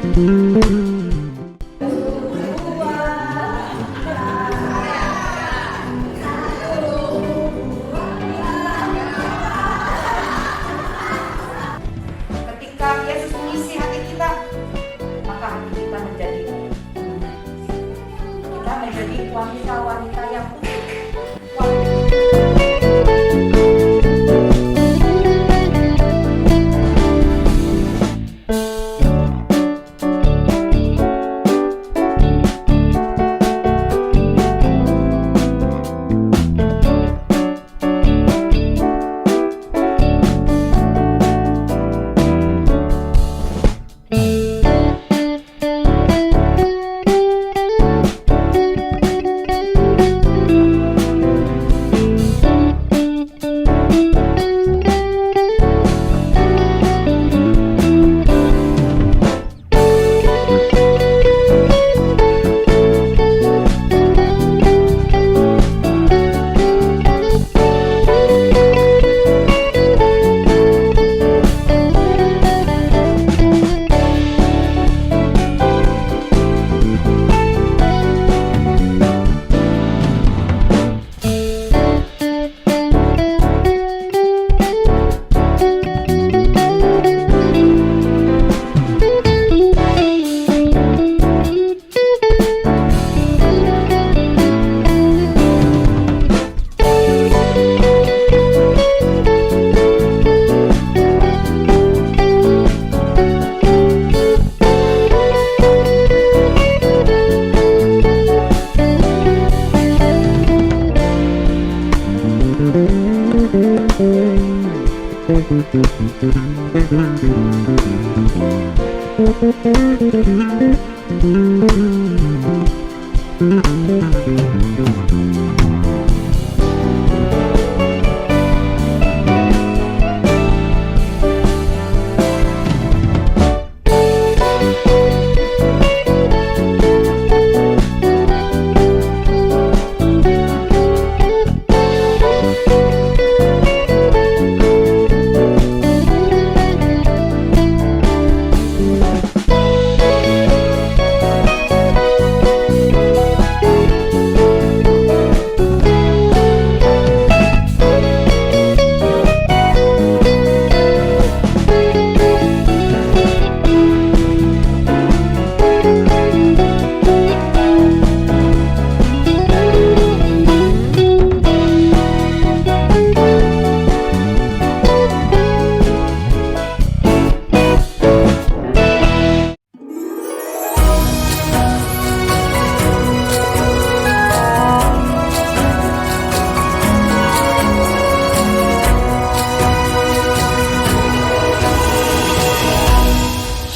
Ketika Yesus mengisi hati kita, maka hati kita menjadi wanita-wanita yang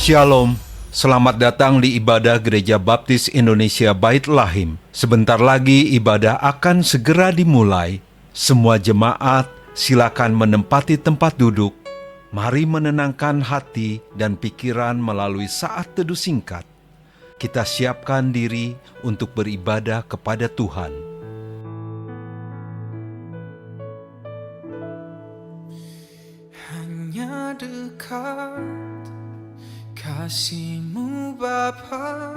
Shalom, selamat datang di ibadah Gereja Baptis Indonesia Bait Lahim. Sebentar lagi ibadah akan segera dimulai. Semua jemaat silakan menempati tempat duduk. Mari menenangkan hati dan pikiran melalui saat teduh singkat. Kita siapkan diri untuk beribadah kepada Tuhan. Hanya dekat kasih-Mu Bapa,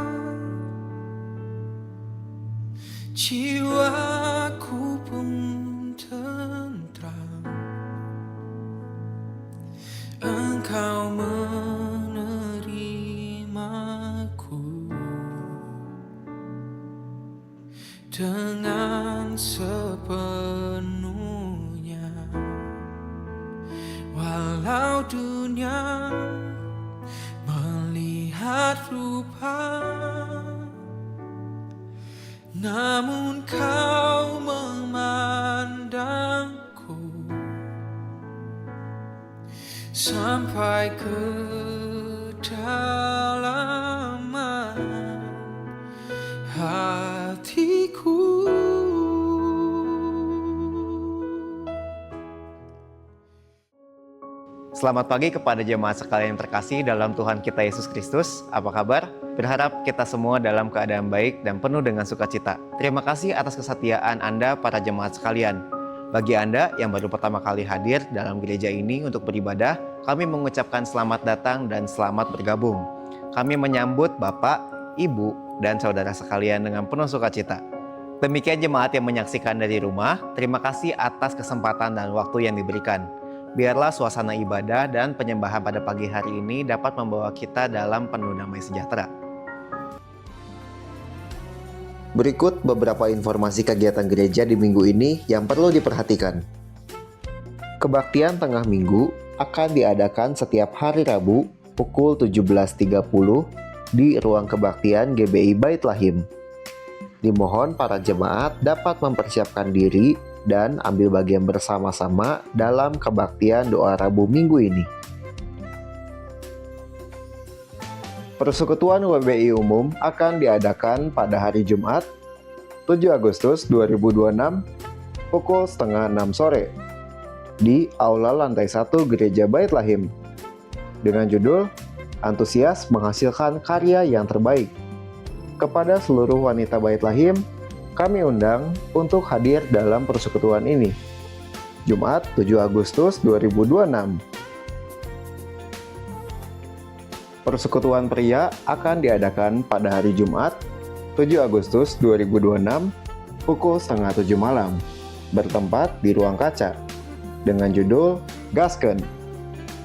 jiwaku pun tentram. Engkau menerimaku dengan sepenuhnya, walau dunia melihat rupa, namun Kau memandangku sampai ke kedalaman hatiku. Selamat pagi kepada jemaat sekalian yang terkasih dalam Tuhan kita Yesus Kristus. Apa kabar? Berharap kita semua dalam keadaan baik dan penuh dengan sukacita. Terima kasih atas kesetiaan Anda para jemaat sekalian. Bagi Anda yang baru pertama kali hadir dalam gereja ini untuk beribadah, kami mengucapkan selamat datang dan selamat bergabung. kami menyambut Bapak, Ibu, dan saudara sekalian dengan penuh sukacita. Demikian jemaat yang menyaksikan dari rumah, terima kasih atas kesempatan dan waktu yang diberikan. Biarlah suasana ibadah dan penyembahan pada pagi hari ini dapat membawa kita dalam penuh damai sejahtera. Berikut beberapa informasi kegiatan gereja di minggu ini yang perlu diperhatikan. Kebaktian tengah minggu akan diadakan setiap hari Rabu pukul 17.30 di ruang kebaktian GBI Bait Lahim. Dimohon para jemaat dapat mempersiapkan diri dan ambil bagian bersama-sama dalam kebaktian doa Rabu minggu ini. Persekutuan WBI Umum akan diadakan pada hari Jumat, 7 Agustus 2026, pukul setengah 6 sore, di Aula Lantai 1 Gereja Bait Lahim, dengan judul Antusias Menghasilkan Karya yang Terbaik. Kepada seluruh wanita Bait Lahim, kami undang untuk hadir dalam persekutuan ini, Jumat 7 Agustus 2026. Persekutuan pria akan diadakan pada hari Jumat, 7 Agustus 2026, pukul setengah 7 malam, bertempat di Ruang Kaca, dengan judul Gasken.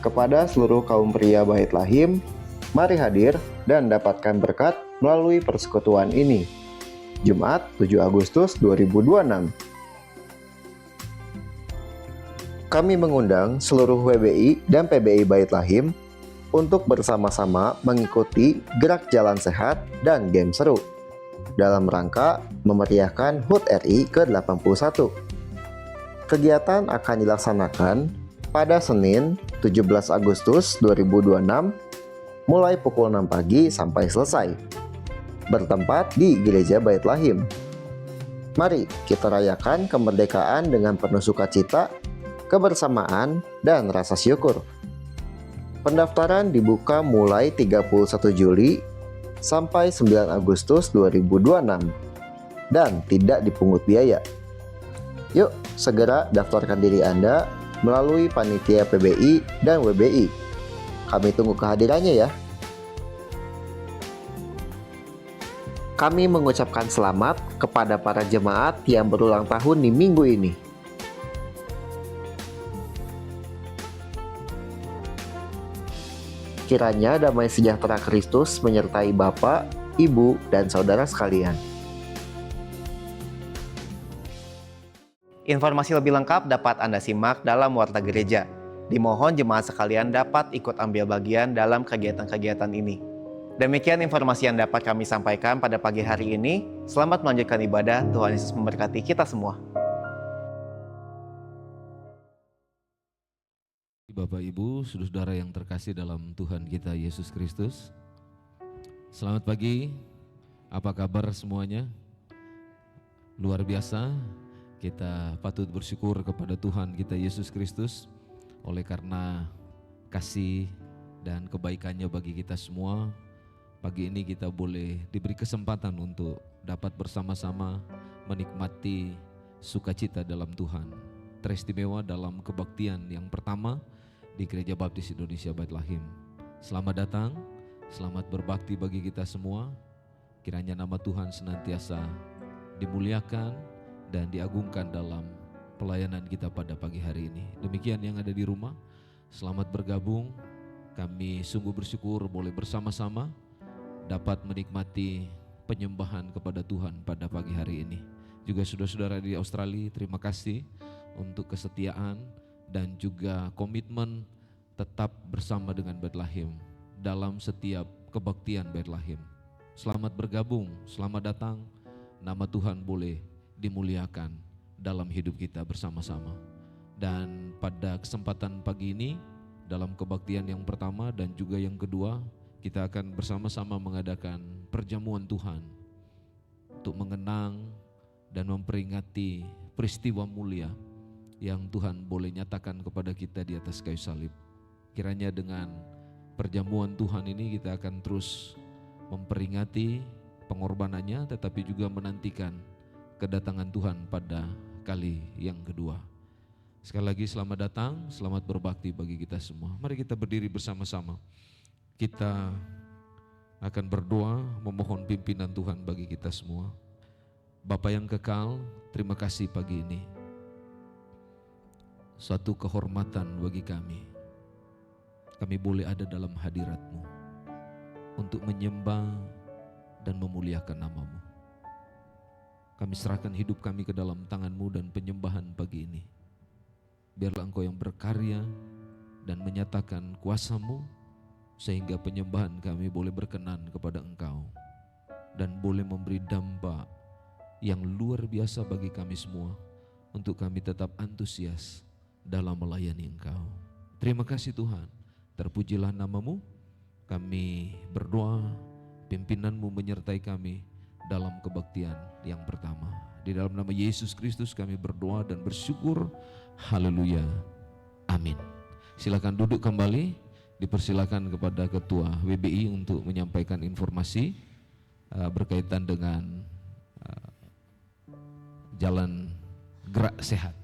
Kepada seluruh kaum pria Bait Lahim, mari hadir dan dapatkan berkat melalui persekutuan ini, Jumat 7 Agustus 2026. Kami mengundang seluruh WBI dan PBI Bait Lahim untuk bersama-sama mengikuti gerak jalan sehat dan game seru dalam rangka memeriahkan HUT RI ke-81. Kegiatan akan dilaksanakan pada Senin 17 Agustus 2026 mulai pukul 6 pagi sampai selesai, bertempat di Gereja Bait Lahim. Mari kita rayakan kemerdekaan dengan penuh sukacita, kebersamaan, dan rasa syukur. Pendaftaran dibuka mulai 31 Juli sampai 9 Agustus 2026 dan tidak dipungut biaya. Yuk, segera daftarkan diri Anda melalui panitia PBI dan WBI. Kami tunggu kehadirannya ya. Kami mengucapkan selamat kepada para jemaat yang berulang tahun di minggu ini. Kiranya damai sejahtera Kristus menyertai Bapak, Ibu, dan saudara sekalian. Informasi lebih lengkap dapat Anda simak dalam Warta Gereja. Dimohon jemaat sekalian dapat ikut ambil bagian dalam kegiatan-kegiatan ini. Demikian informasi yang dapat kami sampaikan pada pagi hari ini. Selamat melanjutkan ibadah. Tuhan Yesus memberkati kita semua. Bapak, Ibu, saudara yang terkasih dalam Tuhan kita Yesus Kristus. Selamat pagi, apa kabar semuanya? Luar biasa, kita patut bersyukur kepada Tuhan kita Yesus Kristus oleh karena kasih dan kebaikannya bagi kita semua. Pagi ini kita boleh diberi kesempatan untuk dapat bersama-sama menikmati sukacita dalam Tuhan. Teristimewa dalam kebaktian yang pertama di Gereja Baptis Indonesia Bait Lahim. Selamat datang, selamat berbakti bagi kita semua. Kiranya nama Tuhan senantiasa dimuliakan dan diagungkan dalam pelayanan kita pada pagi hari ini. Demikian yang ada di rumah, selamat bergabung. Kami sungguh bersyukur boleh bersama-sama dapat menikmati penyembahan kepada Tuhan pada pagi hari ini. Juga saudara-saudara di Australia, terima kasih untuk kesetiaan dan juga komitmen tetap bersama dengan Bait Lahim dalam setiap kebaktian Bait Lahim. Selamat bergabung, selamat datang. Nama Tuhan boleh dimuliakan dalam hidup kita bersama-sama. Dan pada kesempatan pagi ini, dalam kebaktian yang pertama dan juga yang kedua, kita akan bersama-sama mengadakan perjamuan Tuhan untuk mengenang dan memperingati peristiwa mulia yang Tuhan boleh nyatakan kepada kita di atas kayu salib. Kiranya dengan perjamuan Tuhan ini kita akan terus memperingati pengorbanannya, tetapi juga menantikan kedatangan Tuhan pada kali yang kedua. Sekali lagi selamat datang, selamat berbakti bagi kita semua. Mari kita berdiri bersama-sama. Kita akan berdoa memohon pimpinan Tuhan bagi kita semua. Bapa yang kekal, terima kasih pagi ini. Suatu kehormatan bagi kami. Kami boleh ada dalam hadirat-Mu untuk menyembah dan memuliakan nama-Mu. Kami serahkan hidup kami ke dalam tangan-Mu dan penyembahan pagi ini. Biarlah Engkau yang berkarya dan menyatakan kuasa-Mu, sehingga penyembahan kami boleh berkenan kepada Engkau dan boleh memberi dampak yang luar biasa bagi kami semua untuk kami tetap antusias dalam melayani Engkau. Terima kasih Tuhan, terpujilah nama-Mu. Kami berdoa pimpinan-Mu menyertai kami dalam kebaktian yang pertama. Di dalam nama Yesus Kristus kami berdoa dan bersyukur. Haleluya. Amin. Silakan duduk kembali. Dipersilakan kepada Ketua WBI untuk menyampaikan informasi berkaitan dengan jalan gerak sehat.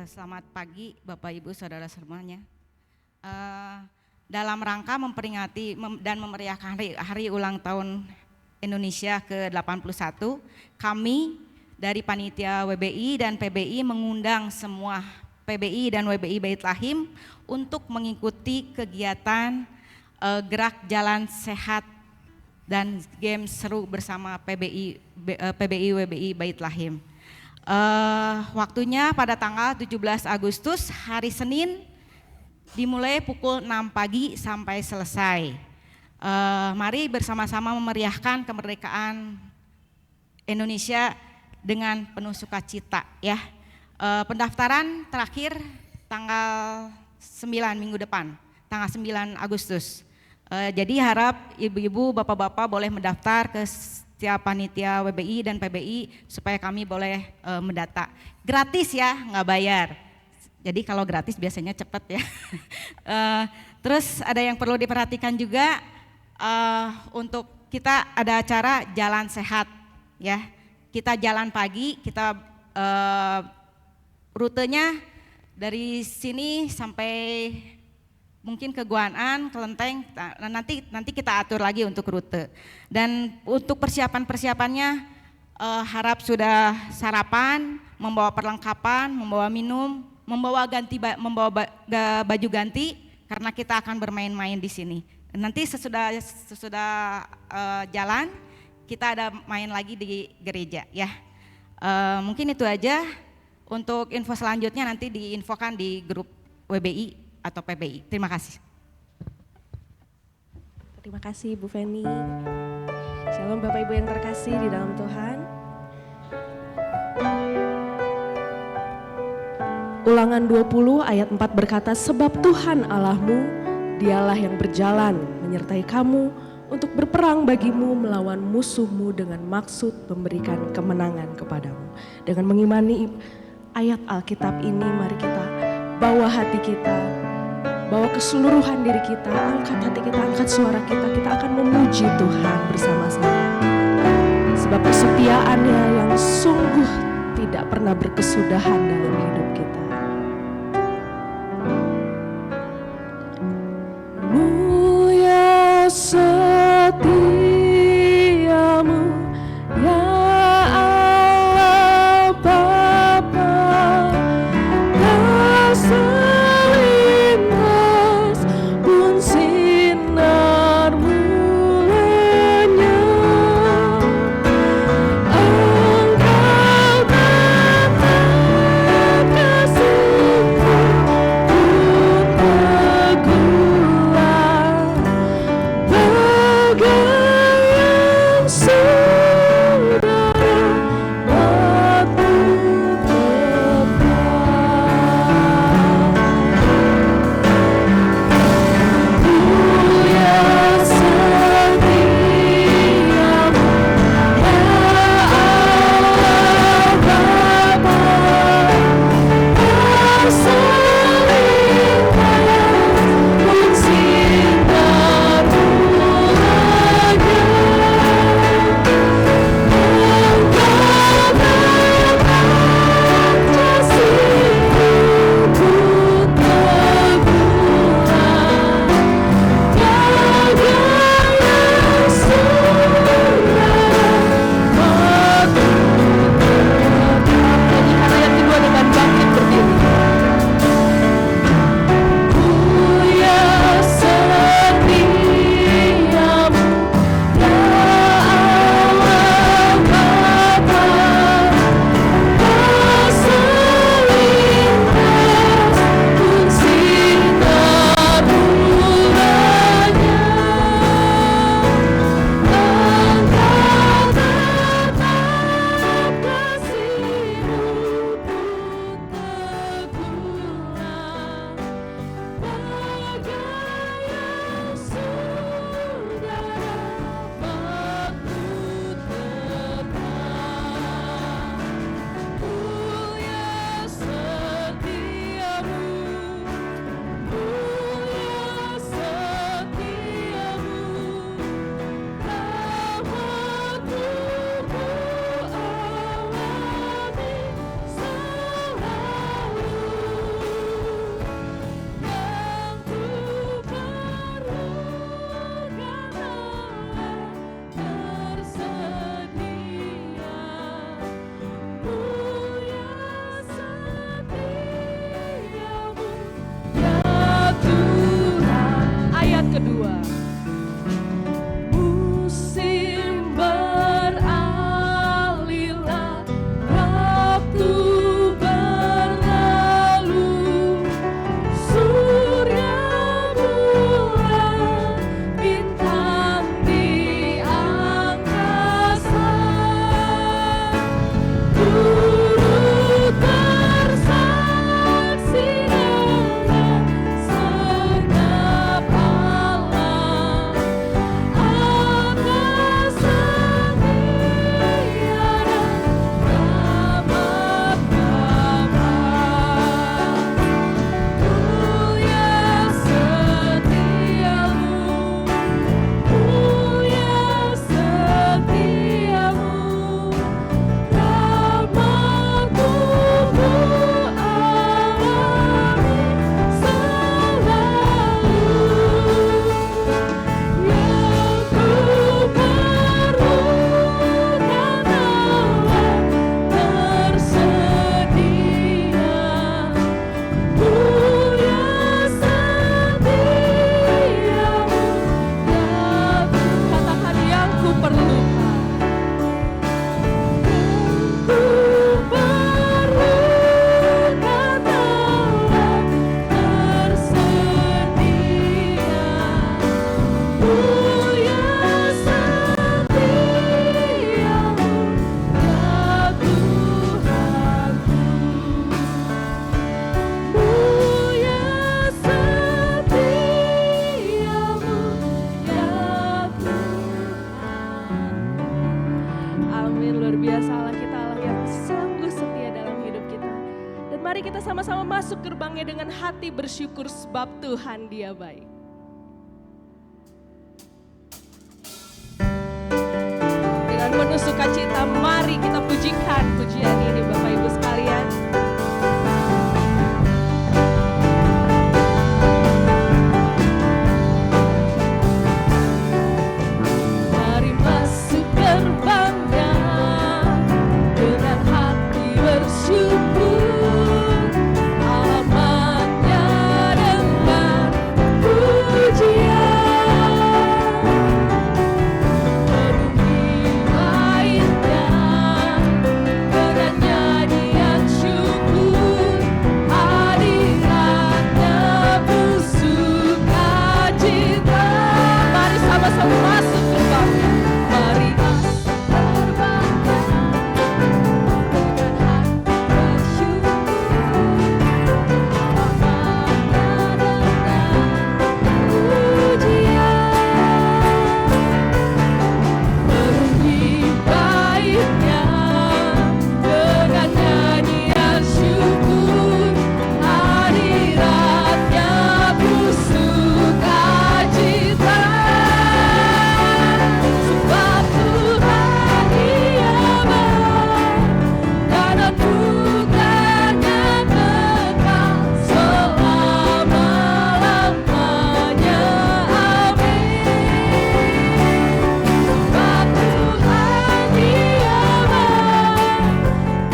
Selamat pagi Bapak Ibu Saudara semuanya. Dalam rangka memperingati dan memeriahkan hari ulang tahun Indonesia ke-81, kami dari Panitia WBI dan PBI mengundang semua PBI dan WBI Bait Lahim untuk mengikuti kegiatan gerak jalan sehat dan game seru bersama PBI WBI Bait Lahim. Waktunya pada tanggal 17 Agustus hari Senin dimulai pukul 6 pagi sampai selesai. Mari bersama-sama memeriahkan kemerdekaan Indonesia dengan penuh sukacita ya. Pendaftaran terakhir tanggal 9 minggu depan, tanggal 9 Agustus. Jadi harap ibu-ibu, bapak-bapak boleh mendaftar ke setiap panitia WBI dan PBI supaya kami boleh mendata. Gratis ya, nggak bayar. Jadi kalau gratis biasanya cepat ya. Terus ada yang perlu diperhatikan juga, untuk kita ada acara jalan sehat ya. Kita jalan pagi, kita rutenya dari sini sampai mungkin ke Guanaan, Kelenteng, nanti kita atur lagi untuk rute. Dan untuk persiapannya harap sudah sarapan, membawa perlengkapan, membawa minum, membawa baju ganti karena kita akan bermain-main di sini. Nanti sesudah jalan kita ada main lagi di gereja ya. Mungkin itu aja. Untuk info selanjutnya nanti diinfokan di grup WBI atau PBI. Terima kasih. Terima kasih Bu Feni. Shalom Bapak Ibu yang terkasih di dalam Tuhan. Ulangan 20 ayat 4 berkata, sebab Tuhan Allahmu, dialah yang berjalan menyertai kamu untuk berperang bagimu melawan musuhmu dengan maksud memberikan kemenangan kepadamu. Dengan mengimani ayat Alkitab ini, mari kita bawa hati kita, bawa keseluruhan diri kita, angkat hati kita, angkat suara kita, kita akan memuji Tuhan bersama-sama. Sebab kesetiaannya yang sungguh tidak pernah berkesudahan dalam hidup kita. Mulia setiamu, ya Allah Bapa, tak selintas pun sinarmu lenyap. Engkau tetap kasih Amin, luar biasa Allah kita, Allah yang sungguh setia dalam hidup kita. Dan mari kita sama-sama masuk gerbangnya dengan hati bersyukur sebab Tuhan Dia baik. Dengan penuh sukacita, mari kita pujikan pujian ini Bapak Ibu sekalian. Mari masuk gerbangnya dengan hati bersyukur, alamatnya dengan pujian, penuhi baitnya dengan nyanyian syukur, hadiratnya bersukacita. Mari sama-sama masuk gerbangnya. Mari masuk gerbangnya dengan hati bersyukur, alamatnya dengan pujian, penuhi baitnya dengan nyanyian syukur, hadiratnya bersukacita. Sebab Tuhan Dia baik dan anugerahnya kekal selama-lamanya. Amin. Sebab Tuhan Dia baik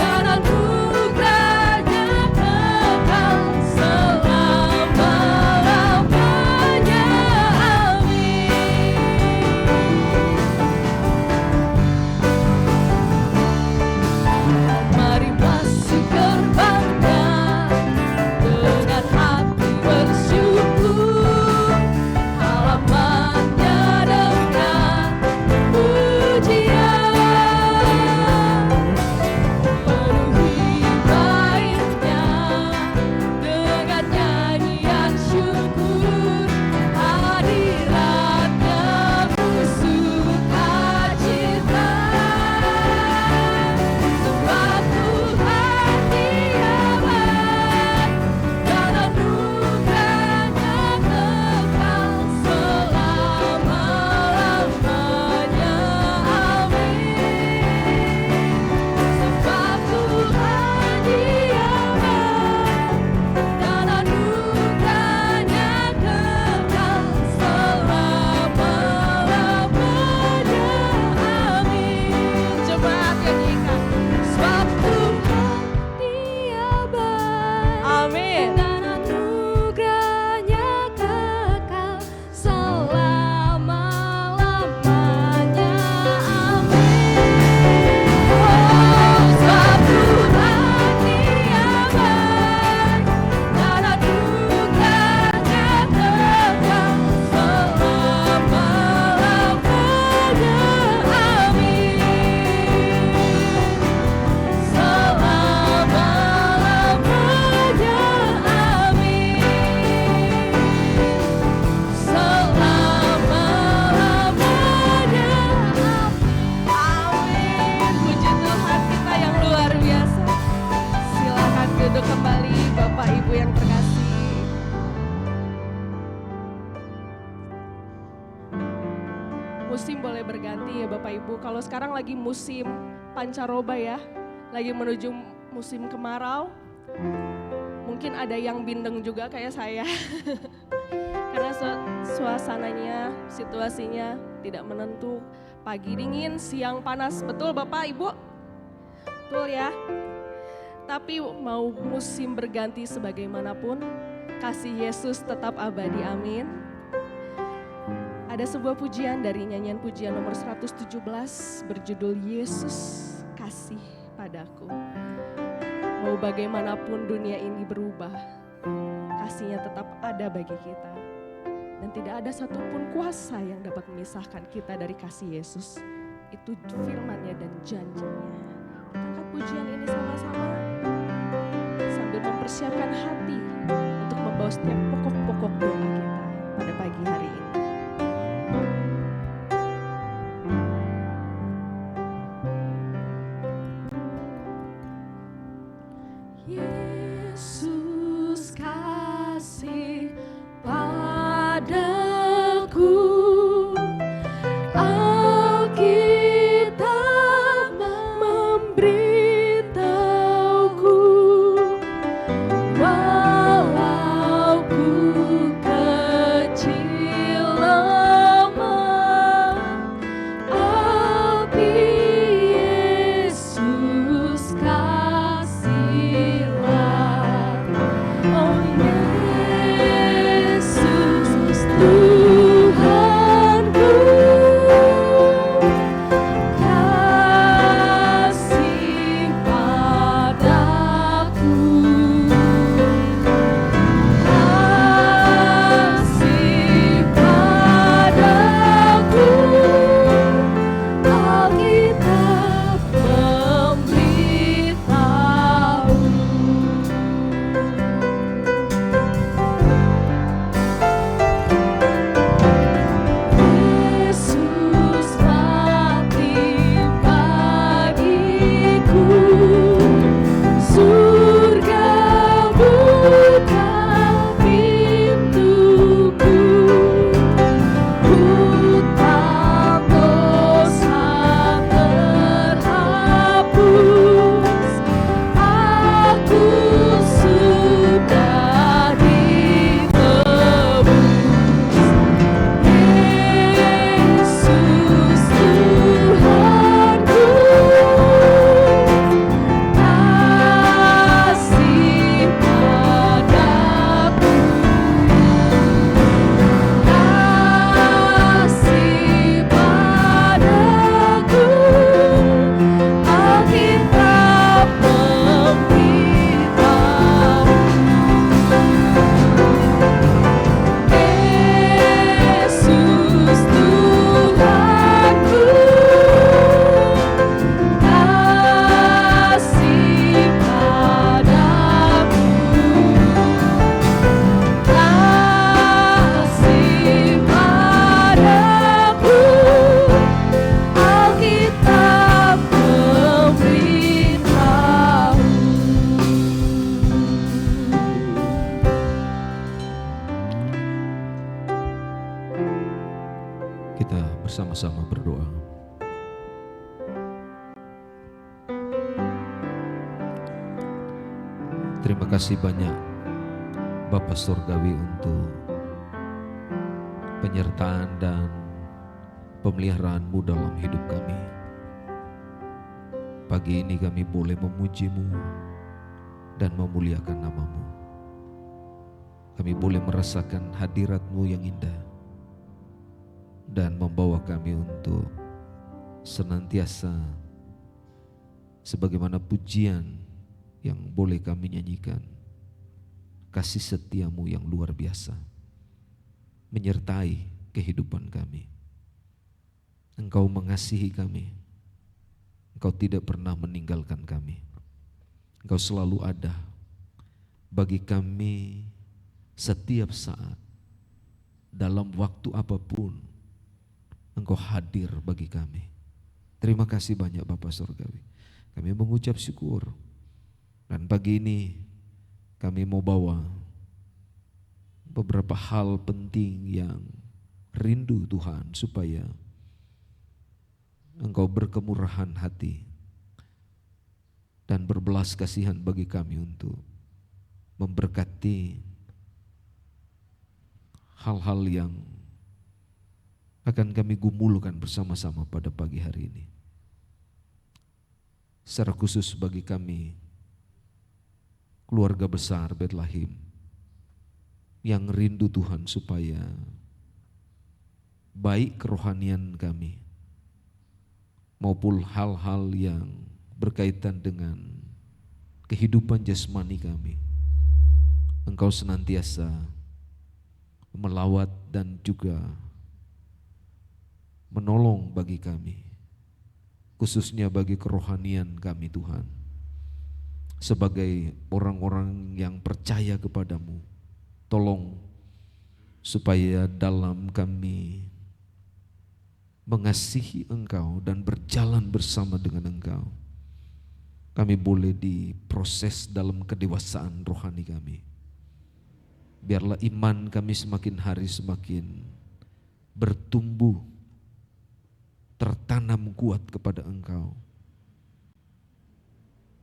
dan anugerahnya kekal selama-lamanya. Mari masuk gerbangnya dengan hati bersyukur, alamatnya dengan pujian, penuhi baitnya dengan nyanyian syukur, hadiratnya bersukacita. Sebab Tuhan Dia baik dan anugerahnya kekal selama-lamanya. Amin. Sebab Tuhan Dia baik dan anugerahnya kekal selama-lamanya. Amin. Jemaat nyanyikan. Sebab Tuhan Dia baik. Amin. Dan anugerahnya kekal selama-lamanya. Amin. Oh, sebab Tuhan Dia baik dan anugerahnya kekal selama-lamanya. Amin. Selama-lamanya, amin. Selama-lamanya, amin. Puji Tuhan kita yang luar biasa. Silakan duduk kembali Bapak Ibu yang terkasih. Musim boleh berganti ya Bapak Ibu. Kalau sekarang lagi musim pancaroba ya, lagi menuju musim kemarau. Mungkin ada yang bindeng juga kayak saya. Karena suasananya, situasinya tidak menentu. Pagi dingin, siang panas. Betul Bapak Ibu? Betul ya? Tapi mau musim berganti sebagaimanapun, kasih Yesus tetap abadi, amin. Ada sebuah pujian dari nyanyian pujian nomor 117 berjudul Yesus kasih padaku. Mau bagaimanapun dunia ini berubah, kasihnya tetap ada bagi kita. Dan tidak ada satupun kuasa yang dapat memisahkan kita dari kasih Yesus. Itu firman-Nya dan janjinya. Kita angkat pujian ini sama-sama sambil mempersiapkan hati untuk membawa setiap pokok-pokok doa kita pada pagi hari ini. sama-sama berdoa. Terima kasih banyak Bapa Surgawi untuk penyertaan dan pemeliharaan-Mu dalam hidup kami. Pagi ini kami boleh memuji-Mu dan memuliakan nama-Mu. Kami boleh merasakan hadirat-Mu yang indah dan membawa kami untuk senantiasa sebagaimana pujian yang boleh kami nyanyikan, kasih setia-Mu yang luar biasa menyertai kehidupan kami. Engkau mengasihi kami, Engkau tidak pernah meninggalkan kami. Engkau selalu ada bagi kami setiap saat, dalam waktu apapun Engkau hadir bagi kami. Terima kasih banyak Bapa Surgawi. Kami mengucap syukur. Dan pagi ini kami mau bawa beberapa hal penting yang rindu Tuhan supaya Engkau berkemurahan hati dan berbelas kasihan bagi kami untuk memberkati hal-hal yang akan kami gumulkan bersama-sama pada pagi hari ini. Secara khusus bagi kami keluarga besar Betlehem yang rindu Tuhan supaya baik kerohanian kami maupun hal-hal yang berkaitan dengan kehidupan jasmani kami, Engkau senantiasa melawat dan juga menolong bagi kami, khususnya bagi kerohanian kami Tuhan. Sebagai orang-orang yang percaya kepadamu, tolong supaya dalam kami mengasihi Engkau dan berjalan bersama dengan Engkau, kami boleh diproses dalam kedewasaan rohani kami. Biarlah iman kami semakin hari semakin bertumbuh, tertanam kuat kepada Engkau.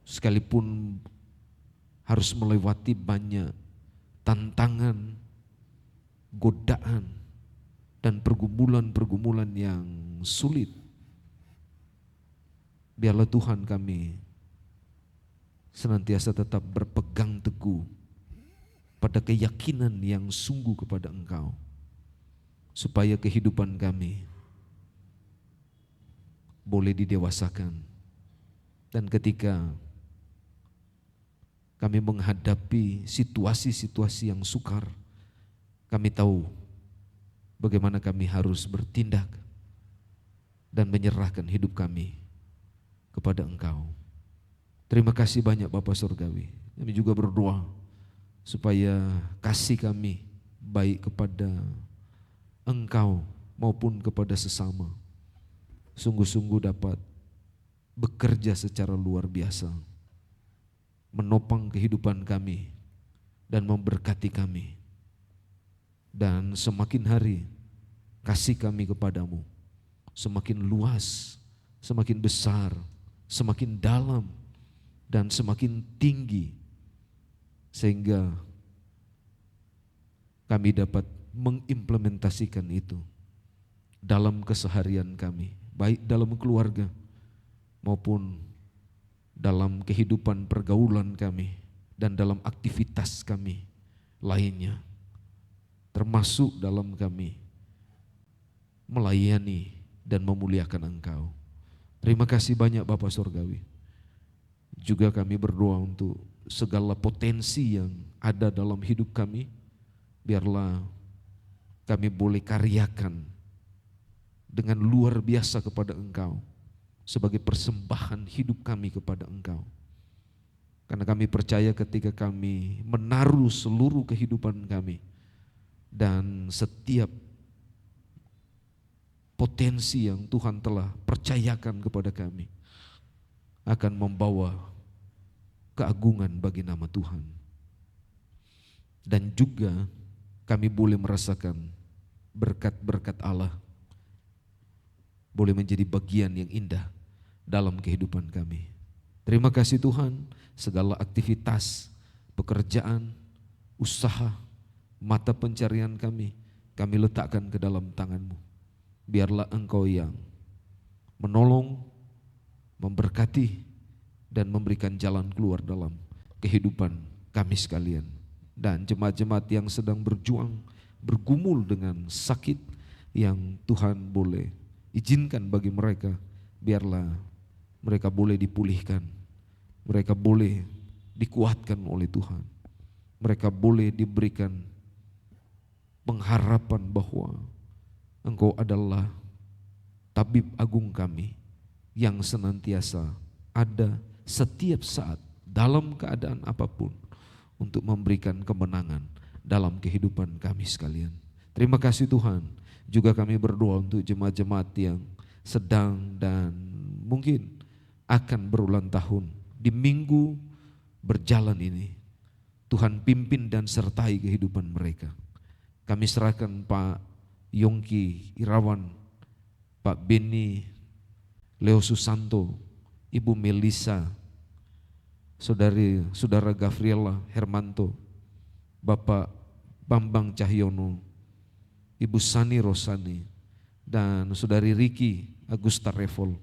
Sekalipun harus melewati banyak tantangan, godaan, dan pergumulan-pergumulan yang sulit, biarlah Tuhan kami senantiasa tetap berpegang teguh pada keyakinan yang sungguh kepada Engkau, supaya kehidupan kami boleh didewasakan. Dan ketika kami menghadapi situasi-situasi yang sukar, kami tahu bagaimana kami harus bertindak dan menyerahkan hidup kami kepada Engkau. Terima kasih banyak Bapa Surgawi. Kami juga berdoa supaya kasih kami baik kepada Engkau maupun kepada sesama sungguh-sungguh dapat bekerja secara luar biasa, menopang kehidupan kami dan memberkati kami. Dan semakin hari kasih kami kepadamu semakin luas, semakin besar, semakin dalam, dan semakin tinggi, sehingga kami dapat mengimplementasikan itu dalam keseharian kami, baik dalam keluarga maupun dalam kehidupan pergaulan kami dan dalam aktivitas kami lainnya, termasuk dalam kami melayani dan memuliakan Engkau. Terima kasih banyak Bapa Surgawi. Juga kami berdoa untuk segala potensi yang ada dalam hidup kami, biarlah kami boleh karyakan dengan luar biasa kepada Engkau, sebagai persembahan hidup kami kepada Engkau. Karena kami percaya ketika kami menaruh seluruh kehidupan kami dan setiap potensi yang Tuhan telah percayakan kepada kami akan membawa keagungan bagi nama Tuhan. Dan juga kami boleh merasakan berkat-berkat Allah boleh menjadi bagian yang indah dalam kehidupan kami. Terima kasih Tuhan, segala aktivitas, pekerjaan, usaha, mata pencarian kami letakkan ke dalam tangan-Mu. Biarlah Engkau yang menolong, memberkati, dan memberikan jalan keluar dalam kehidupan kami sekalian. Dan jemaat-jemaat yang sedang berjuang, bergumul dengan sakit yang Tuhan boleh izinkan bagi mereka, biarlah mereka boleh dipulihkan, mereka boleh dikuatkan oleh Tuhan, mereka boleh diberikan pengharapan bahwa Engkau adalah tabib agung kami yang senantiasa ada setiap saat dalam keadaan apapun untuk memberikan kemenangan dalam kehidupan kami sekalian. Terima kasih Tuhan. Juga kami berdoa untuk jemaat-jemaat yang sedang dan mungkin akan berulang tahun di minggu berjalan ini. Tuhan pimpin dan sertai kehidupan mereka. Kami serahkan Pak Yongki Irawan, Pak Beni, Leo Susanto, Ibu Melisa, Saudara Gavriela Hermanto, Bapak Bambang Cahyono, Ibu Sani Rosani, dan Saudari Riki Agusta Revol.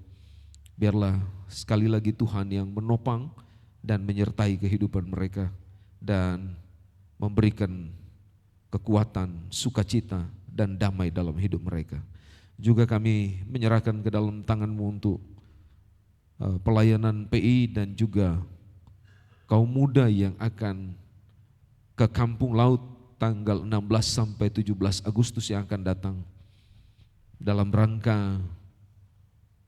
Biarlah sekali lagi Tuhan yang menopang dan menyertai kehidupan mereka dan memberikan kekuatan, sukacita, dan damai dalam hidup mereka. Juga kami menyerahkan ke dalam tangan-Mu untuk pelayanan PI dan juga kaum muda yang akan ke Kampung Laut tanggal 16 sampai 17 Agustus yang akan datang. Dalam rangka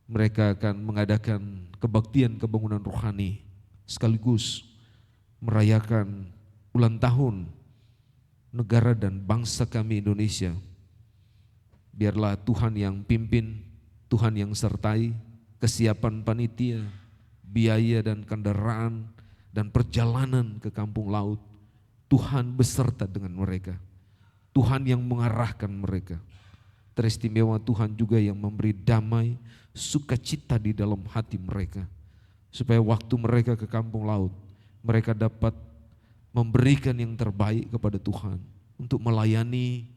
mereka akan mengadakan kebaktian kebangunan rohani sekaligus merayakan ulang tahun negara dan bangsa kami Indonesia. Biarlah Tuhan yang pimpin, Tuhan yang sertai kesiapan panitia, biaya dan kendaraan dan perjalanan ke Kampung Laut. Tuhan beserta dengan mereka, Tuhan yang mengarahkan mereka. Teristimewa Tuhan juga yang memberi damai, sukacita di dalam hati mereka, supaya waktu mereka ke Kampung Laut, mereka dapat memberikan yang terbaik kepada Tuhan untuk melayani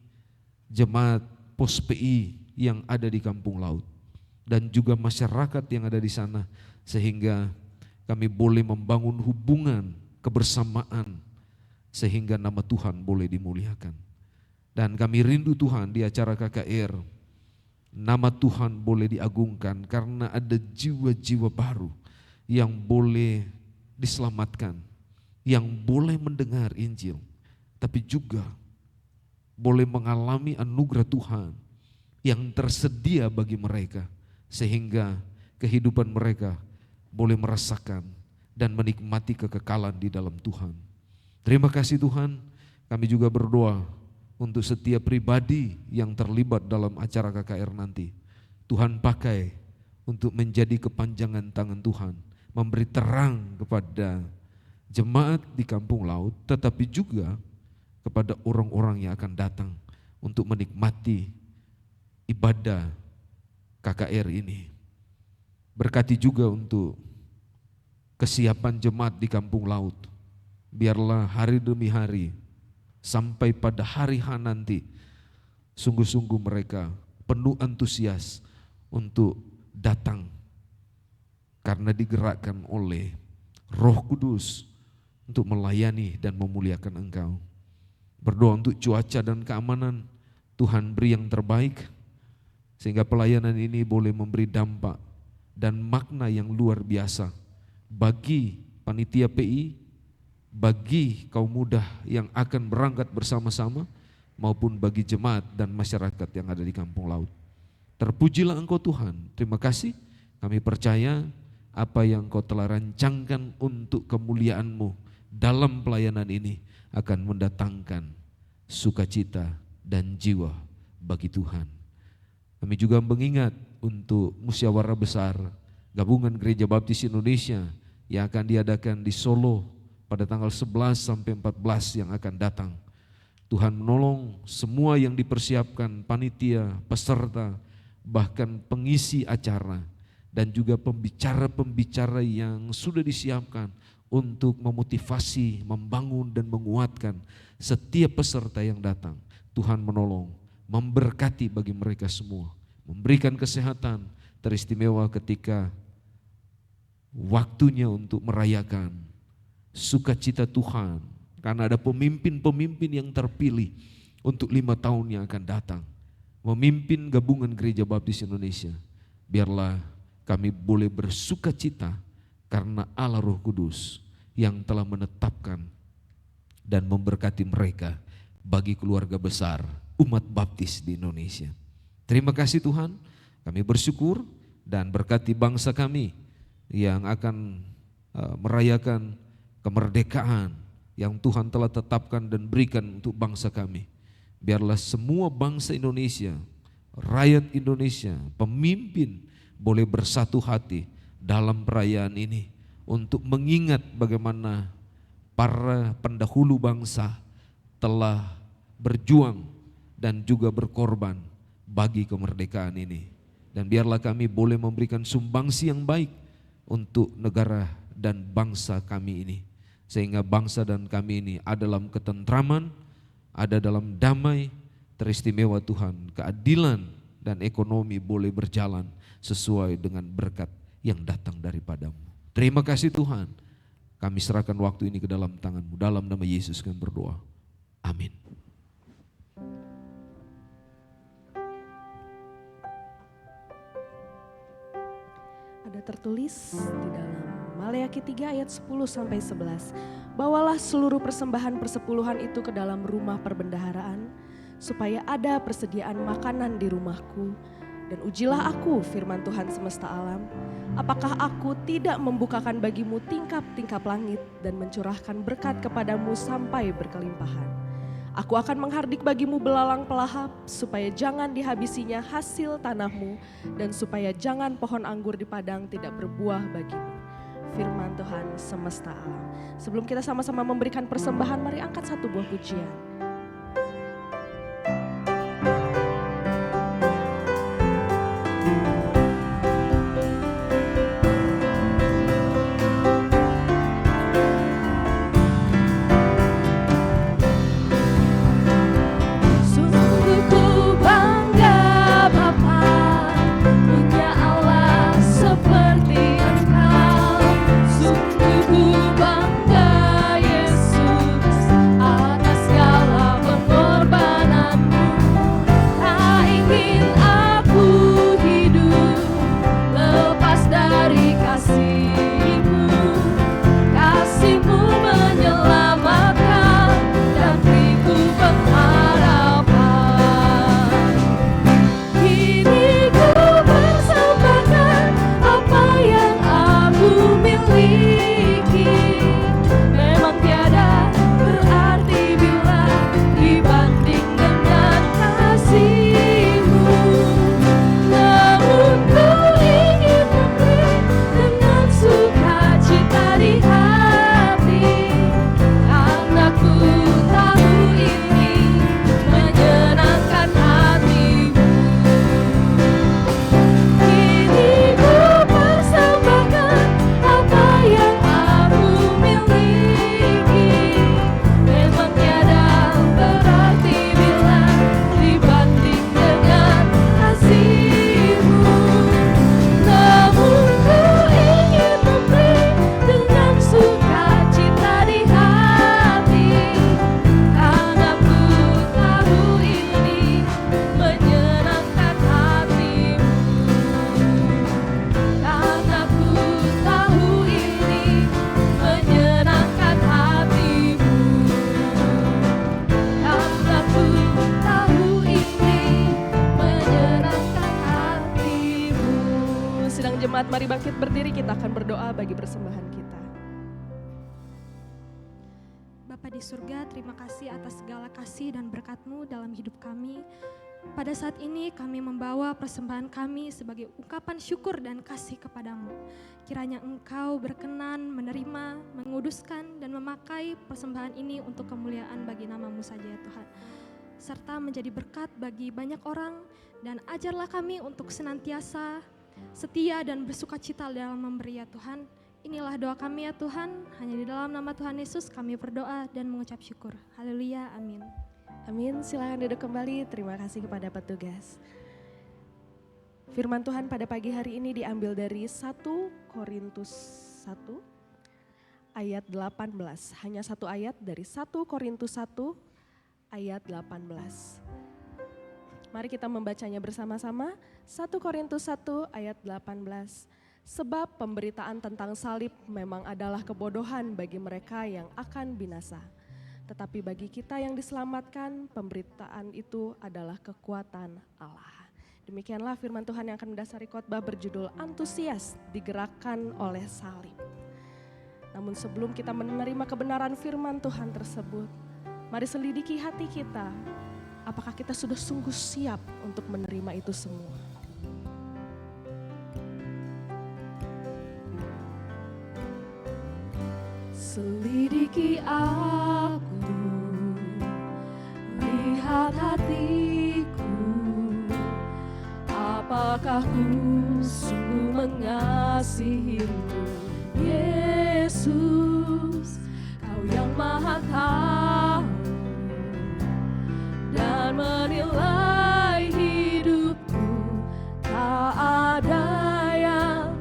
jemaat pos PI yang ada di Kampung Laut dan juga masyarakat yang ada di sana, sehingga kami boleh membangun hubungan kebersamaan sehingga nama Tuhan boleh dimuliakan. Dan kami rindu Tuhan di acara KKR, nama Tuhan boleh diagungkan karena ada jiwa-jiwa baru yang boleh diselamatkan, yang boleh mendengar Injil, tapi juga boleh mengalami anugerah Tuhan yang tersedia bagi mereka, sehingga kehidupan mereka boleh merasakan dan menikmati kekekalan di dalam Tuhan. Terima kasih Tuhan, kami juga berdoa untuk setiap pribadi yang terlibat dalam acara KKR nanti. Tuhan pakai untuk menjadi kepanjangan tangan Tuhan, memberi terang kepada jemaat di Kampung Laut, tetapi juga kepada orang-orang yang akan datang untuk menikmati ibadah KKR ini. Berkati juga untuk kesiapan jemaat di Kampung Laut. Biarlah hari demi hari sampai pada hari H nanti sungguh-sungguh mereka penuh antusias untuk datang karena digerakkan oleh Roh Kudus untuk melayani dan memuliakan Engkau. Berdoa untuk cuaca dan keamanan, Tuhan beri yang terbaik sehingga pelayanan ini boleh memberi dampak dan makna yang luar biasa bagi panitia PI, bagi kaum muda yang akan berangkat bersama-sama, maupun bagi jemaat dan masyarakat yang ada di Kampung Laut. Terpujilah Engkau Tuhan, terima kasih, kami percaya apa yang Kau telah rancangkan untuk kemuliaan-Mu dalam pelayanan ini akan mendatangkan sukacita dan jiwa bagi Tuhan. Kami juga mengingat untuk musyawarah besar Gabungan Gereja Baptis Indonesia yang akan diadakan di Solo pada tanggal 11 sampai 14 yang akan datang. Tuhan menolong semua yang dipersiapkan, panitia, peserta, bahkan pengisi acara, dan juga pembicara-pembicara yang sudah disiapkan untuk memotivasi, membangun dan menguatkan setiap peserta yang datang. Tuhan menolong, memberkati bagi mereka semua, memberikan kesehatan teristimewa ketika waktunya untuk merayakan sukacita Tuhan, karena ada pemimpin-pemimpin yang terpilih untuk 5 tahun yang akan datang, memimpin gabungan Gereja Baptis Indonesia. Biarlah kami boleh bersukacita karena Allah Roh Kudus yang telah menetapkan dan memberkati mereka bagi keluarga besar umat baptis di Indonesia. Terima kasih Tuhan, kami bersyukur dan berkati bangsa kami yang akan merayakan kemerdekaan yang Tuhan telah tetapkan dan berikan untuk bangsa kami. Biarlah semua bangsa Indonesia, rakyat Indonesia, pemimpin boleh bersatu hati dalam perayaan ini untuk mengingat bagaimana para pendahulu bangsa telah berjuang dan juga berkorban bagi kemerdekaan ini. Dan biarlah kami boleh memberikan sumbangsi yang baik untuk negara dan bangsa kami ini, sehingga bangsa dan kami ini ada dalam ketentraman, ada dalam damai teristimewa Tuhan, keadilan dan ekonomi boleh berjalan sesuai dengan berkat yang datang daripadamu. Terima kasih Tuhan, kami serahkan waktu ini ke dalam tangan-Mu. Dalam nama Yesus kami berdoa, amin. Ada tertulis di dalam Maleakhi 3 ayat 10-11, bawalah seluruh persembahan persepuluhan itu ke dalam rumah perbendaharaan, supaya ada persediaan makanan di rumahku. Dan ujilah aku, firman Tuhan semesta alam, apakah aku tidak membukakan bagimu tingkap-tingkap langit dan mencurahkan berkat kepadamu sampai berkelimpahan. Aku akan menghardik bagimu belalang pelahap, supaya jangan dihabisinya hasil tanahmu, dan supaya jangan pohon anggur di padang tidak berbuah bagimu. Firman Tuhan semesta alam. Sebelum kita sama-sama memberikan persembahan, mari angkat satu buah pujian. Jemaat mari bangkit berdiri, kita akan berdoa bagi persembahan kita. Bapa di surga, terima kasih atas segala kasih dan berkat-Mu dalam hidup kami. Pada saat ini kami membawa persembahan kami sebagai ungkapan syukur dan kasih kepadamu. Kiranya Engkau berkenan menerima, menguduskan dan memakai persembahan ini untuk kemuliaan bagi nama-Mu saja ya Tuhan. serta menjadi berkat bagi banyak orang, dan ajarlah kami untuk senantiasa setia dan bersukacita dalam memberi ya Tuhan. Inilah doa kami ya Tuhan, hanya di dalam nama Tuhan Yesus kami berdoa dan mengucap syukur. Haleluya, amin. Amin, silakan duduk kembali. Terima kasih kepada petugas. Firman Tuhan pada pagi hari ini diambil dari 1 Korintus 1 ayat 18. Hanya satu ayat dari 1 Korintus 1 ayat 18. Mari kita membacanya bersama-sama. 1 Korintus 1 ayat 18. Sebab pemberitaan tentang salib memang adalah kebodohan bagi mereka yang akan binasa. Tetapi bagi kita yang diselamatkan, pemberitaan itu adalah kekuatan Allah. Demikianlah firman Tuhan yang akan mendasari khotbah berjudul Antusias digerakkan oleh salib. Namun sebelum kita menerima kebenaran firman Tuhan tersebut, mari selidiki hati kita. Apakah kita sudah sungguh siap untuk menerima itu semua? Selidiki aku, lihat hatiku, apakah ku sungguh mengasihimu, Yesus, Kau yang Maha Tahu dan menilai hidupku, tak ada yang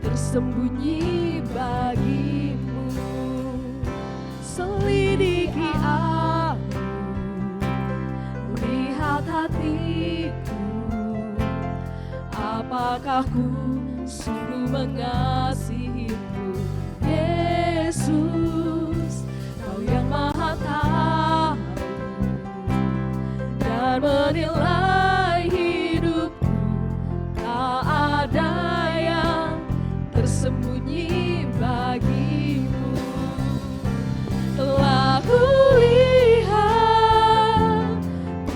tersembunyi bagimu. Selidiki aku, lihat hatiku, apakah ku sungguh mengasihimu, Yesus, Kau yang Maha Tahu dan menilai hidupku, tak ada yang tersembunyi bagimu. Telah kulihat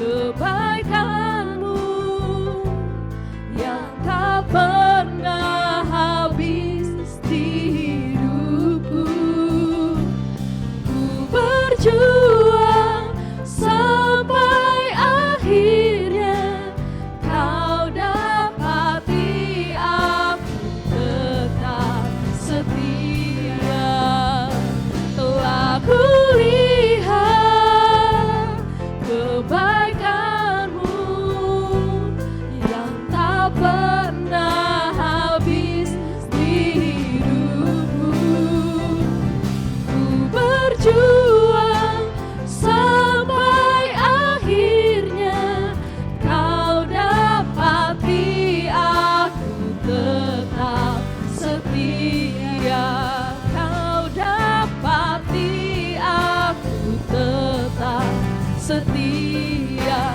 kebaikan-Mu yang tak pernah habis di hidupku. Ku berjuang sampai akhirnya, Kau dapati aku tetap setia. Telah kulihat kebaikan-Mu yang tak pernah habis di hidupku. Ku berjuang sampai akhirnya, Kau dapati aku tetap setia. Kau dapati aku tetap setia.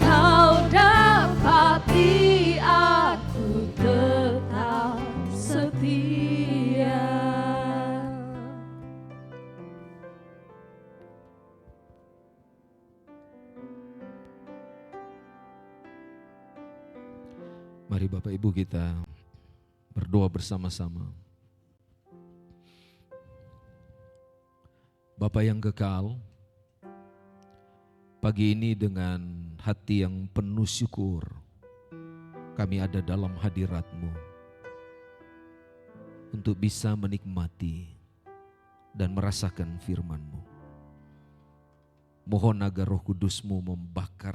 Kau dapati aku tetap setia. Mari Bapak Ibu kita berdoa bersama-sama. Bapa yang kekal, pagi ini dengan hati yang penuh syukur, kami ada dalam hadirat-Mu untuk bisa menikmati dan merasakan firman-Mu. Mohon agar Roh Kudus-Mu membakar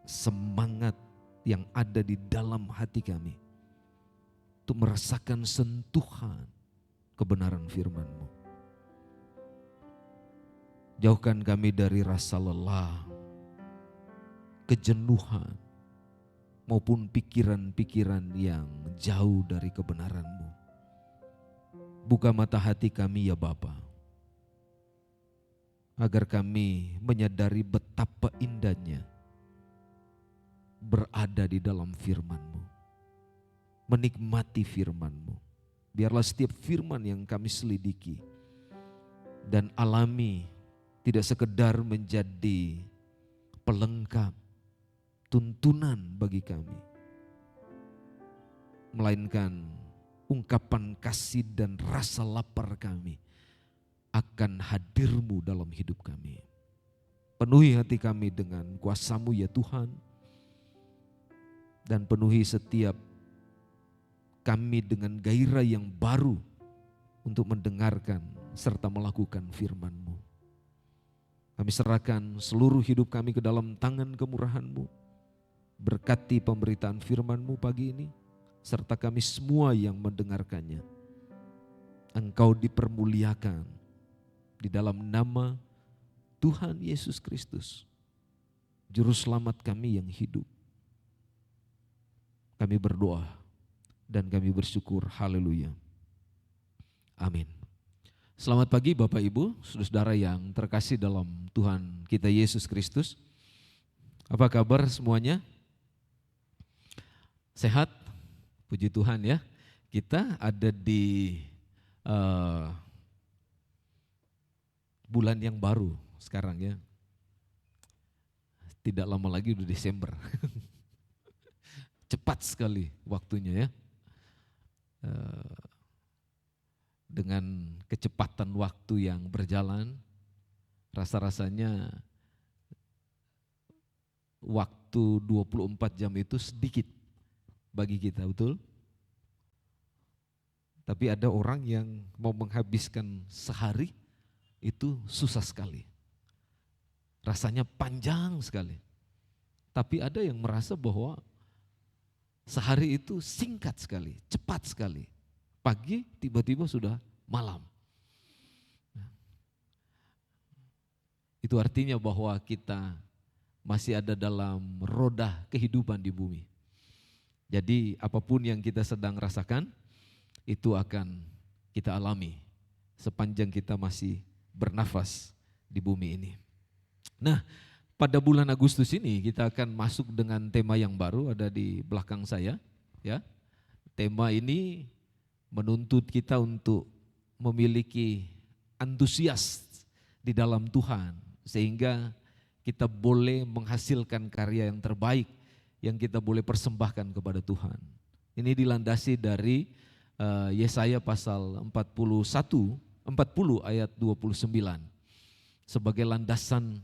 semangat yang ada di dalam hati kami untuk merasakan sentuhan kebenaran firman-Mu. Jauhkan kami dari rasa lelah, kejenuhan, maupun pikiran-pikiran yang jauh dari kebenaran-Mu. Buka mata hati kami ya Bapa, agar kami menyadari betapa indahnya berada di dalam firman-Mu, menikmati firman-Mu. Biarlah setiap firman yang kami selidiki dan alami tidak sekedar menjadi pelengkap, tuntunan bagi kami, melainkan ungkapan kasih dan rasa lapar kami akan hadir-Mu dalam hidup kami. Penuhi hati kami dengan kuasa-Mu ya Tuhan. Dan penuhi setiap kami dengan gairah yang baru untuk mendengarkan serta melakukan firman-Mu. Kami serahkan seluruh hidup kami ke dalam tangan kemurahan-Mu. Berkati pemberitaan firman-Mu pagi ini, serta kami semua yang mendengarkannya. Engkau dipermuliakan di dalam nama Tuhan Yesus Kristus, Juru Selamat kami yang hidup. Kami berdoa dan kami bersyukur. Haleluya. Amin. Selamat pagi Bapak Ibu, saudara yang terkasih dalam Tuhan kita Yesus Kristus. Apa kabar semuanya? Sehat? Puji Tuhan ya. Kita ada di bulan yang baru sekarang ya. Tidak lama lagi udah Desember. Cepat sekali waktunya ya. Dengan kecepatan waktu yang berjalan, rasa-rasanya waktu 24 jam itu sedikit bagi kita, betul? Tapi ada orang yang mau menghabiskan sehari itu susah sekali. Rasanya panjang sekali. Tapi ada yang merasa bahwa sehari itu singkat sekali, cepat sekali. Pagi tiba-tiba sudah malam. Itu artinya bahwa kita masih ada dalam roda kehidupan di bumi. Jadi apapun yang kita sedang rasakan, itu akan kita alami sepanjang kita masih bernafas di bumi ini. Nah, pada bulan Agustus ini kita akan masuk dengan tema yang baru, ada di belakang saya. Ya, tema ini menuntut kita untuk memiliki antusias di dalam Tuhan, sehingga kita boleh menghasilkan karya yang terbaik yang kita boleh persembahkan kepada Tuhan. Ini dilandasi dari Yesaya pasal 40 ayat 29 sebagai landasan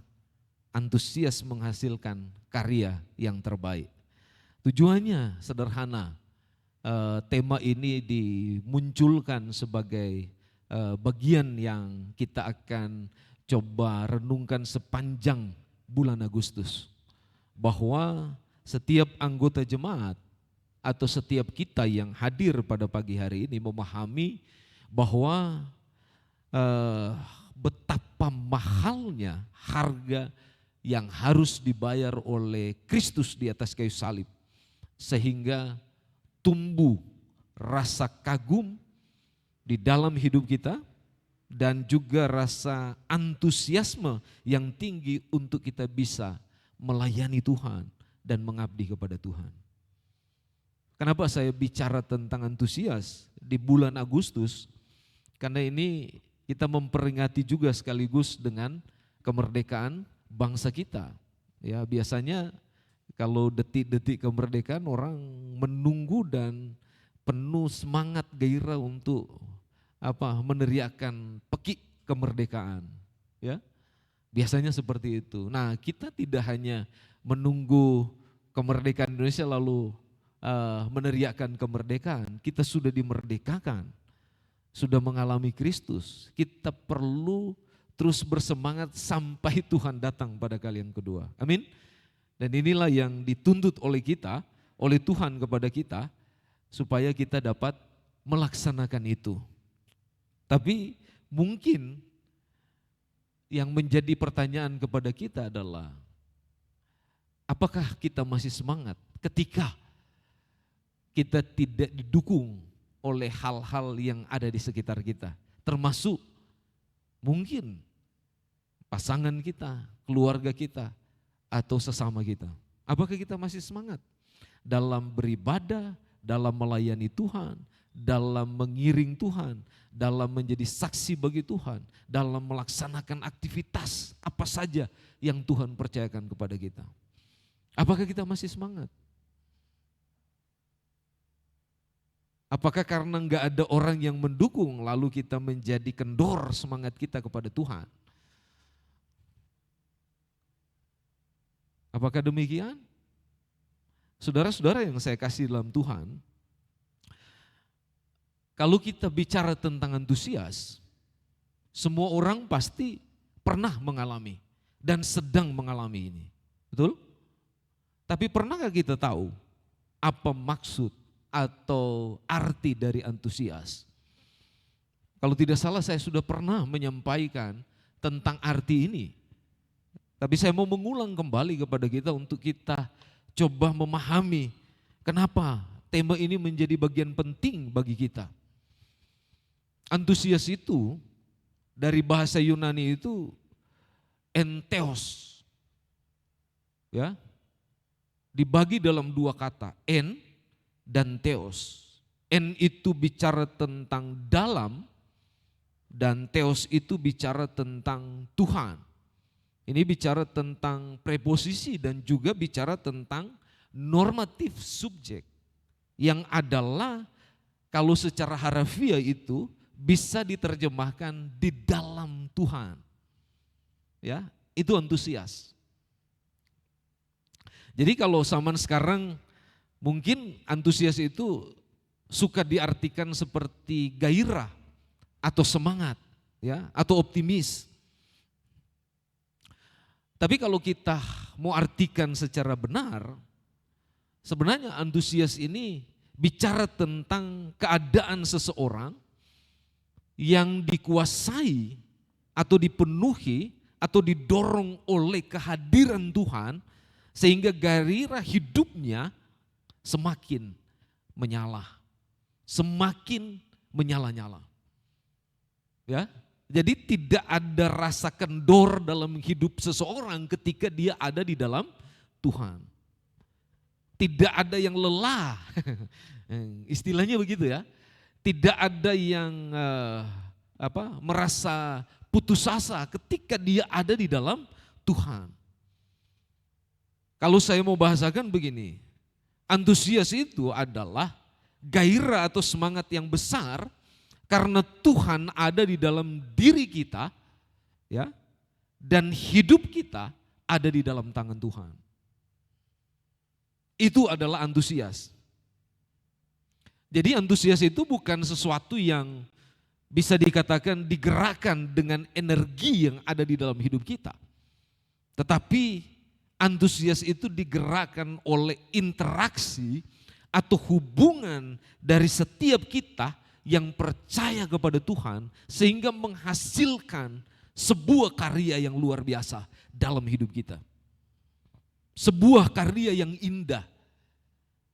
antusias menghasilkan karya yang terbaik. Tujuannya sederhana, tema ini dimunculkan sebagai bagian yang kita akan coba renungkan sepanjang bulan Agustus. Bahwa setiap anggota jemaat atau setiap kita yang hadir pada pagi hari ini memahami bahwa betapa mahalnya harga yang harus dibayar oleh Kristus di atas kayu salib, sehingga tumbuh rasa kagum di dalam hidup kita dan juga rasa antusiasme yang tinggi untuk kita bisa melayani Tuhan dan mengabdi kepada Tuhan. Kenapa saya bicara tentang antusias di bulan Agustus? Karena ini kita memperingati juga sekaligus dengan kemerdekaan bangsa kita. Ya, biasanya kalau detik-detik kemerdekaan orang menunggu dan penuh semangat gairah untuk meneriakkan pekik kemerdekaan. Ya, biasanya seperti itu. Nah, kita tidak hanya menunggu kemerdekaan Indonesia lalu meneriakkan kemerdekaan, kita sudah dimerdekakan, sudah mengalami Kristus. Kita perlu terus bersemangat sampai Tuhan datang pada kali yang kedua. Amin. Dan inilah yang dituntut oleh kita, oleh Tuhan kepada kita, supaya kita dapat melaksanakan itu. Tapi mungkin yang menjadi pertanyaan kepada kita adalah, apakah kita masih semangat ketika kita tidak didukung oleh hal-hal yang ada di sekitar kita, termasuk mungkin pasangan kita, keluarga kita, atau sesama kita. Apakah kita masih semangat dalam beribadah, dalam melayani Tuhan, dalam mengiring Tuhan, dalam menjadi saksi bagi Tuhan, dalam melaksanakan aktivitas apa saja yang Tuhan percayakan kepada kita? Apakah kita masih semangat? Apakah karena enggak ada orang yang mendukung lalu kita menjadi kendor semangat kita kepada Tuhan? Apakah demikian? Saudara-saudara yang saya kasih dalam Tuhan, kalau kita bicara tentang antusias, semua orang pasti pernah mengalami dan sedang mengalami ini. Betul? Tapi pernahkah kita tahu apa maksud atau arti dari antusias? Kalau tidak salah saya sudah pernah menyampaikan tentang arti ini. Tapi saya mau mengulang kembali kepada kita untuk kita coba memahami kenapa tema ini menjadi bagian penting bagi kita. Antusias itu dari bahasa Yunani itu entheos. Ya. Dibagi dalam dua kata, en dan theos. En itu bicara tentang dalam dan theos itu bicara tentang Tuhan. Ini bicara tentang preposisi dan juga bicara tentang normatif subjek yang adalah kalau secara harafiah itu bisa diterjemahkan di dalam Tuhan. Ya, itu antusias. Jadi kalau zaman sekarang mungkin antusias itu suka diartikan seperti gairah atau semangat, ya, atau optimis. Tapi kalau kita mau artikan secara benar, sebenarnya antusias ini bicara tentang keadaan seseorang yang dikuasai atau dipenuhi atau didorong oleh kehadiran Tuhan sehingga gairah hidupnya semakin menyala, semakin menyala-nyala. Ya, jadi tidak ada rasa kendor dalam hidup seseorang ketika dia ada di dalam Tuhan. Tidak ada yang lelah, istilahnya begitu ya. Tidak ada yang merasa putus asa ketika dia ada di dalam Tuhan. Kalau saya mau bahasakan begini, antusias itu adalah gairah atau semangat yang besar karena Tuhan ada di dalam diri kita, ya, dan hidup kita ada di dalam tangan Tuhan. Itu adalah antusias. Jadi antusias itu bukan sesuatu yang bisa dikatakan digerakkan dengan energi yang ada di dalam hidup kita. Tetapi antusias itu digerakkan oleh interaksi atau hubungan dari setiap kita yang percaya kepada Tuhan sehingga menghasilkan sebuah karya yang luar biasa dalam hidup kita. Sebuah karya yang indah,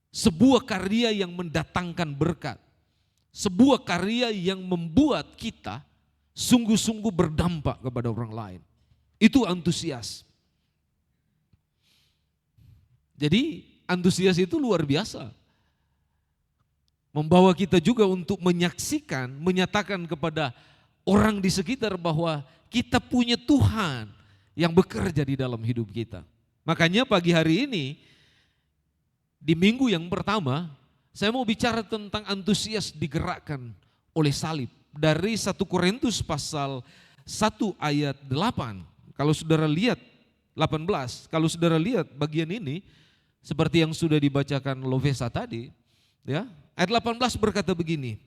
sebuah karya yang mendatangkan berkat, sebuah karya yang membuat kita sungguh-sungguh berdampak kepada orang lain. Itu antusias. Jadi antusias itu luar biasa. Membawa kita juga untuk menyaksikan, menyatakan kepada orang di sekitar bahwa kita punya Tuhan yang bekerja di dalam hidup kita. Makanya pagi hari ini, di minggu yang pertama, saya mau bicara tentang antusias digerakkan oleh salib. Dari 1 Korintus pasal 1 ayat 8, kalau saudara lihat 18, kalau saudara lihat bagian ini, seperti yang sudah dibacakan Lovesa tadi, ya, ayat 18 berkata begini,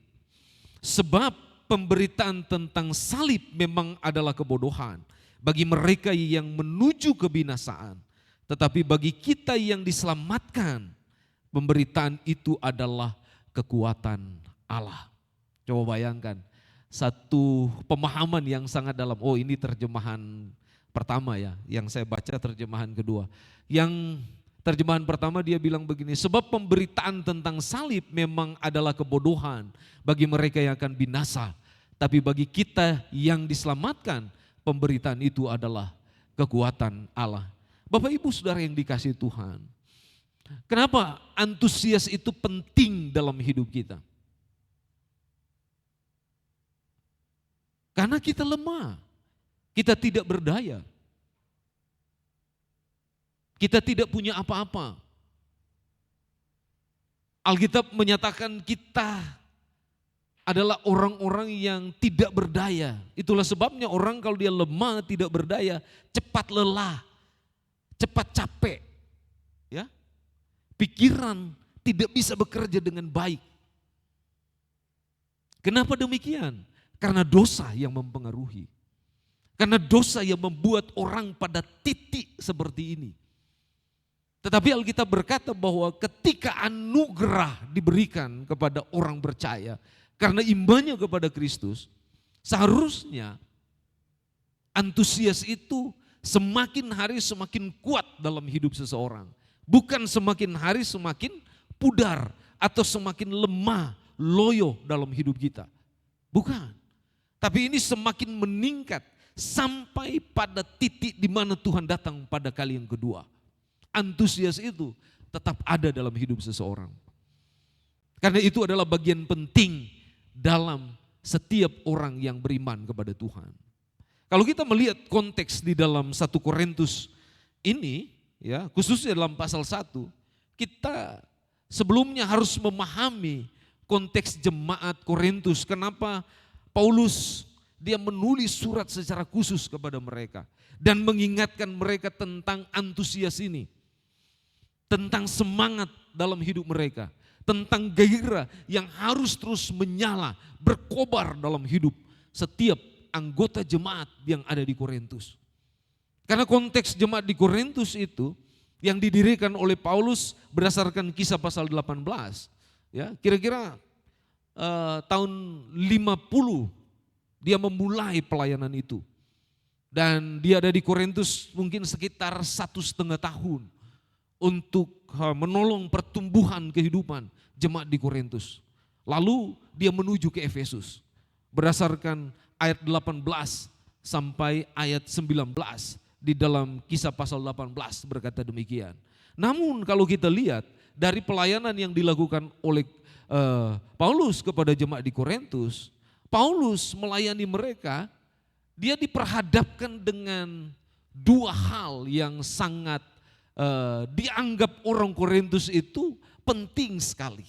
sebab pemberitaan tentang salib memang adalah kebodohan bagi mereka yang menuju kebinasaan. Tetapi bagi kita yang diselamatkan, pemberitaan itu adalah kekuatan Allah. Coba bayangkan, satu pemahaman yang sangat dalam. Oh, ini terjemahan pertama ya, yang saya baca terjemahan kedua. Yang terjemahan pertama dia bilang begini, sebab pemberitaan tentang salib memang adalah kebodohan bagi mereka yang akan binasa. Tapi bagi kita yang diselamatkan, pemberitaan itu adalah kekuatan Allah. Bapak Ibu Saudara yang dikasihi Tuhan, kenapa antusias itu penting dalam hidup kita? Karena kita lemah, kita tidak berdaya, kita tidak punya apa-apa. Alkitab menyatakan kita adalah orang-orang yang tidak berdaya. Itulah sebabnya orang kalau dia lemah, tidak berdaya, cepat lelah, cepat capek. pikiran tidak bisa bekerja dengan baik. Kenapa demikian? Karena dosa yang mempengaruhi. Karena dosa yang membuat orang pada titik seperti ini. Tetapi Alkitab berkata bahwa ketika anugerah diberikan kepada orang percaya, karena imannya kepada Kristus, seharusnya antusias itu semakin hari semakin kuat dalam hidup seseorang. Bukan semakin hari semakin pudar atau semakin lemah, loyo dalam hidup kita. Bukan. Tapi ini semakin meningkat sampai pada titik di mana Tuhan datang pada kali yang kedua. Antusias itu tetap ada dalam hidup seseorang. Karena itu adalah bagian penting dalam setiap orang yang beriman kepada Tuhan. Kalau kita melihat konteks di dalam 1 Korintus ini, ya, khususnya dalam pasal 1, kita sebelumnya harus memahami konteks jemaat Korintus. Kenapa Paulus dia menulis surat secara khusus kepada mereka dan mengingatkan mereka tentang antusias ini, tentang semangat dalam hidup mereka, tentang gairah yang harus terus menyala, berkobar dalam hidup setiap anggota jemaat yang ada di Korintus. Karena konteks jemaat di Korintus itu yang didirikan oleh Paulus berdasarkan Kisah pasal 18, ya, kira-kira tahun 50 dia memulai pelayanan itu. Dan dia ada di Korintus mungkin sekitar 1,5 tahun untuk menolong pertumbuhan kehidupan jemaat di Korintus. Lalu dia menuju ke Efesus. Berdasarkan ayat 18 sampai ayat 19 di dalam Kisah pasal 18 berkata demikian. Namun kalau kita lihat dari pelayanan yang dilakukan oleh Paulus kepada jemaat di Korintus, Paulus melayani mereka, dia diperhadapkan dengan dua hal yang sangat dianggap orang Korintus itu penting sekali.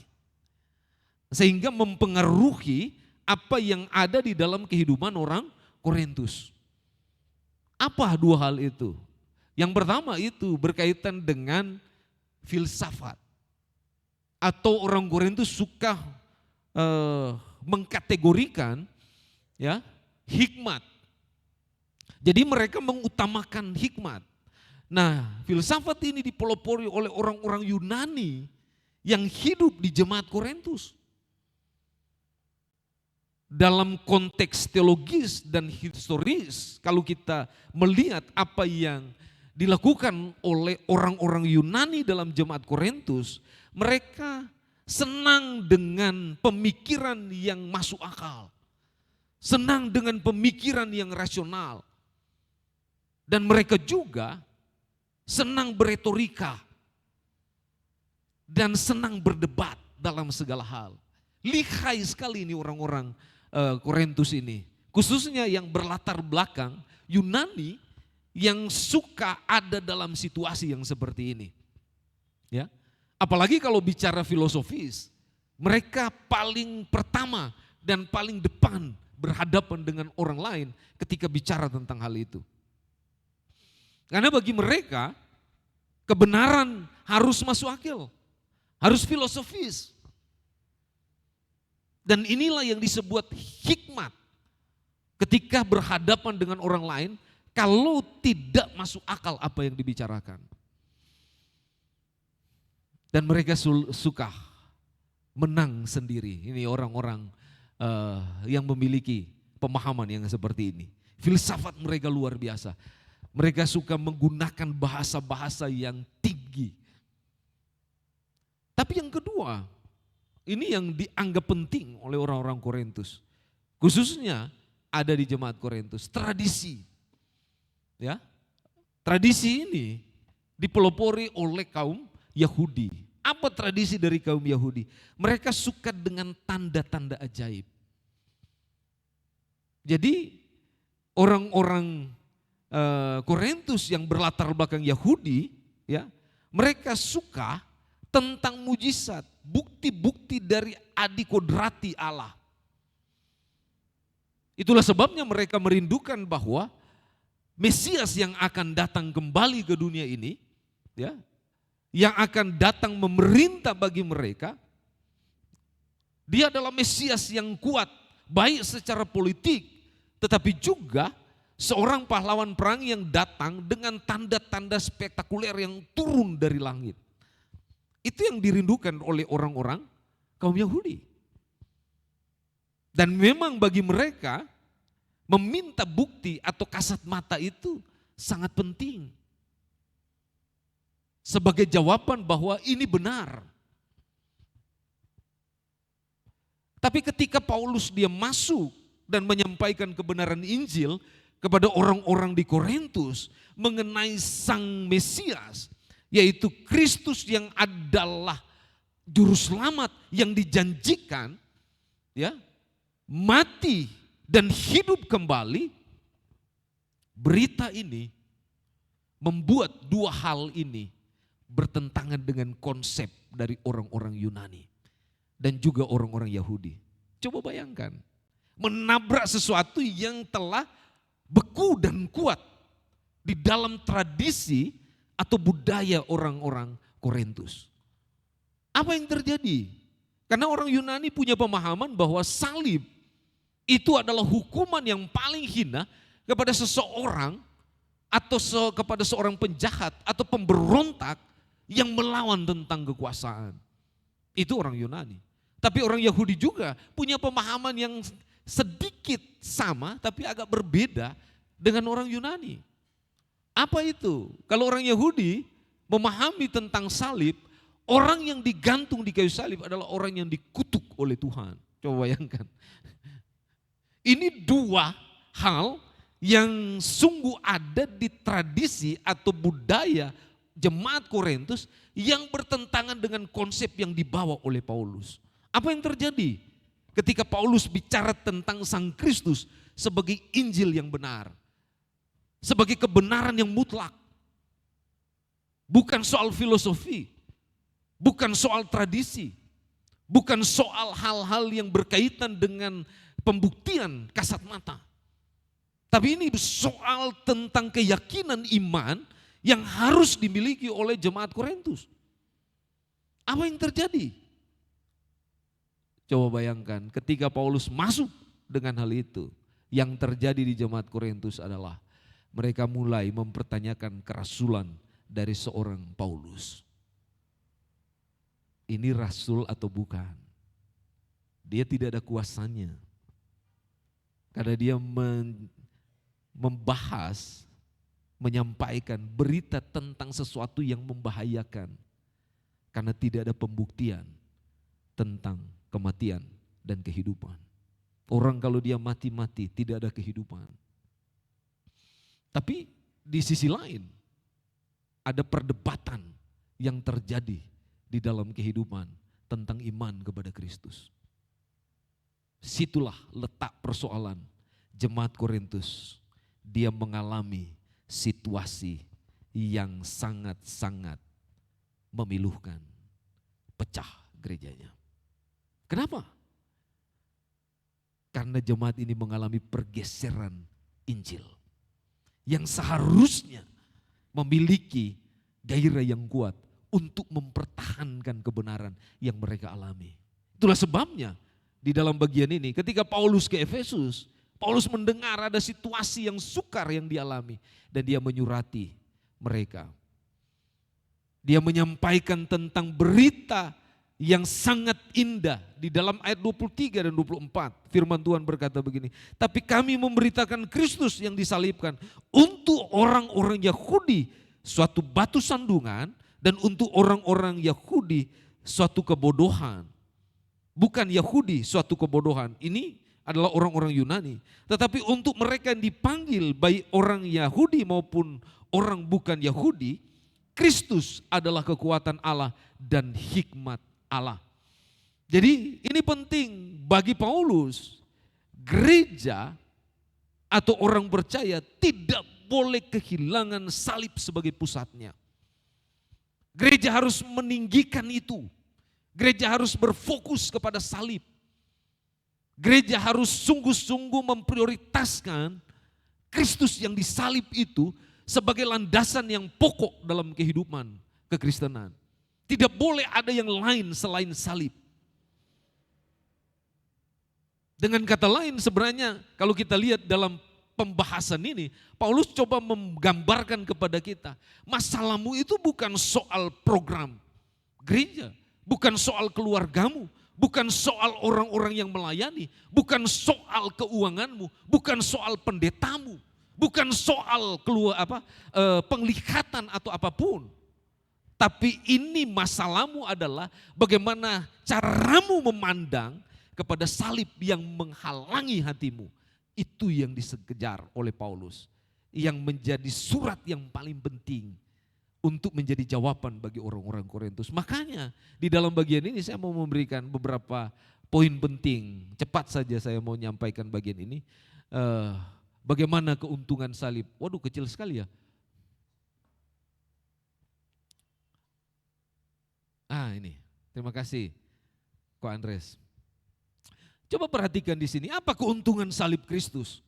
Sehingga mempengaruhi apa yang ada di dalam kehidupan orang Korintus. Apa dua hal itu? Yang pertama itu berkaitan dengan filsafat. Atau orang Korintus suka mengkategorikan, ya, hikmat. Jadi mereka mengutamakan hikmat. Nah, filsafat ini dipelopori oleh orang-orang Yunani yang hidup di jemaat Korintus. Dalam konteks teologis dan historis, kalau kita melihat apa yang dilakukan oleh orang-orang Yunani dalam jemaat Korintus, mereka senang dengan pemikiran yang masuk akal, senang dengan pemikiran yang rasional, dan mereka juga senang beretorika dan senang berdebat dalam segala hal. Lihai sekali ini orang-orang Korintus ini, khususnya yang berlatar belakang Yunani yang suka ada dalam situasi yang seperti ini. Ya, apalagi kalau bicara filosofis, mereka paling pertama dan paling depan berhadapan dengan orang lain ketika bicara tentang hal itu. Karena bagi mereka kebenaran harus masuk akal, harus filosofis. Dan inilah yang disebut hikmat ketika berhadapan dengan orang lain kalau tidak masuk akal apa yang dibicarakan. Dan mereka suka menang sendiri. Ini orang-orang yang memiliki pemahaman yang seperti ini. Filsafat mereka luar biasa. Mereka suka menggunakan bahasa-bahasa yang tinggi. Tapi yang kedua, ini yang dianggap penting oleh orang-orang Korintus. Khususnya ada di jemaat Korintus, tradisi. Ya. Tradisi ini dipelopori oleh kaum Yahudi. Apa tradisi dari kaum Yahudi? Mereka suka dengan tanda-tanda ajaib. Jadi orang-orang Korintus yang berlatar belakang Yahudi, ya, mereka suka tentang mujizat, bukti-bukti dari adikodrati Allah. Itulah sebabnya mereka merindukan bahwa Mesias yang akan datang kembali ke dunia ini, ya, yang akan datang memerintah bagi mereka. Dia adalah Mesias yang kuat, baik secara politik, tetapi juga seorang pahlawan perang yang datang dengan tanda-tanda spektakuler yang turun dari langit. Itu yang dirindukan oleh orang-orang kaum Yahudi. Dan memang bagi mereka meminta bukti atau kasat mata itu sangat penting. Sebagai jawaban bahwa ini benar. Tapi ketika Paulus dia masuk dan menyampaikan kebenaran Injil kepada orang-orang di Korintus mengenai Sang Mesias, yaitu Kristus yang adalah juru selamat yang dijanjikan, ya, mati dan hidup kembali, berita ini membuat dua hal ini bertentangan dengan konsep dari orang-orang Yunani dan juga orang-orang Yahudi. Coba bayangkan, menabrak sesuatu yang telah beku dan kuat di dalam tradisi atau budaya orang-orang Korintus. Apa yang terjadi? Karena orang Yunani punya pemahaman bahwa salib itu adalah hukuman yang paling hina kepada seseorang atau kepada seorang penjahat atau pemberontak yang melawan tentang kekuasaan. Itu orang Yunani. Tapi orang Yahudi juga punya pemahaman yang sedikit sama tapi agak berbeda dengan orang Yunani. Apa itu? Kalau orang Yahudi memahami tentang salib, orang yang digantung di kayu salib adalah orang yang dikutuk oleh Tuhan. Coba bayangkan. Ini dua hal yang sungguh ada di tradisi atau budaya jemaat Korintus yang bertentangan dengan konsep yang dibawa oleh Paulus. Apa yang terjadi ketika Paulus bicara tentang Sang Kristus sebagai Injil yang benar, sebagai kebenaran yang mutlak, bukan soal filosofi, bukan soal tradisi, bukan soal hal-hal yang berkaitan dengan pembuktian kasat mata. Tapi ini soal tentang keyakinan iman yang harus dimiliki oleh jemaat Korintus. Apa yang terjadi? Coba bayangkan ketika Paulus masuk dengan hal itu, yang terjadi di jemaat Korintus adalah mereka mulai mempertanyakan kerasulan dari seorang Paulus. Ini rasul atau bukan? Dia tidak ada kuasanya. Karena dia membahas, menyampaikan berita tentang sesuatu yang membahayakan. Karena tidak ada pembuktian tentang kematian dan kehidupan. Orang kalau dia mati-mati tidak ada kehidupan. Tapi di sisi lain ada perdebatan yang terjadi di dalam kehidupan tentang iman kepada Kristus. Situlah letak persoalan jemaat Korintus. Dia mengalami situasi yang sangat-sangat memiluhkan, pecah gerejanya. Kenapa? Karena jemaat ini mengalami pergeseran Injil yang seharusnya memiliki gairah yang kuat untuk mempertahankan kebenaran yang mereka alami. Itulah sebabnya di dalam bagian ini ketika Paulus ke Efesus, Paulus mendengar ada situasi yang sukar yang dialami dan dia menyurati mereka. Dia menyampaikan tentang berita yang sangat indah di dalam ayat 23 dan 24. Firman Tuhan berkata begini, tapi kami memberitakan Kristus yang disalibkan untuk orang-orang Yahudi suatu batu sandungan dan untuk orang-orang Yahudi suatu kebodohan. Bukan Yahudi suatu kebodohan, ini adalah orang-orang Yunani. Tetapi untuk mereka yang dipanggil baik orang Yahudi maupun orang bukan Yahudi, Kristus adalah kekuatan Allah dan hikmat Allah. Jadi ini penting bagi Paulus, gereja atau orang percaya tidak boleh kehilangan salib sebagai pusatnya. Gereja harus meninggikan itu. Gereja harus berfokus kepada salib. Gereja harus sungguh-sungguh memprioritaskan Kristus yang disalib itu sebagai landasan yang pokok dalam kehidupan kekristenan. Tidak boleh ada yang lain selain salib. Dengan kata lain sebenarnya kalau kita lihat dalam pembahasan ini, Paulus coba menggambarkan kepada kita, masalahmu itu bukan soal program gereja, bukan soal keluargamu, bukan soal orang-orang yang melayani, bukan soal keuanganmu, bukan soal pendetamu, bukan soal penglihatan atau apapun. Tapi ini masalahmu adalah bagaimana caramu memandang kepada salib yang menghalangi hatimu. Itu yang dikejar oleh Paulus. Yang menjadi surat yang paling penting untuk menjadi jawaban bagi orang-orang Korintus. Makanya di dalam bagian ini saya mau memberikan beberapa poin penting. Cepat saja saya mau menyampaikan bagian ini. Bagaimana keuntungan salib. Waduh, kecil sekali ya. Ini. Terima kasih, Ko Andres. Coba perhatikan di sini, apa keuntungan salib Kristus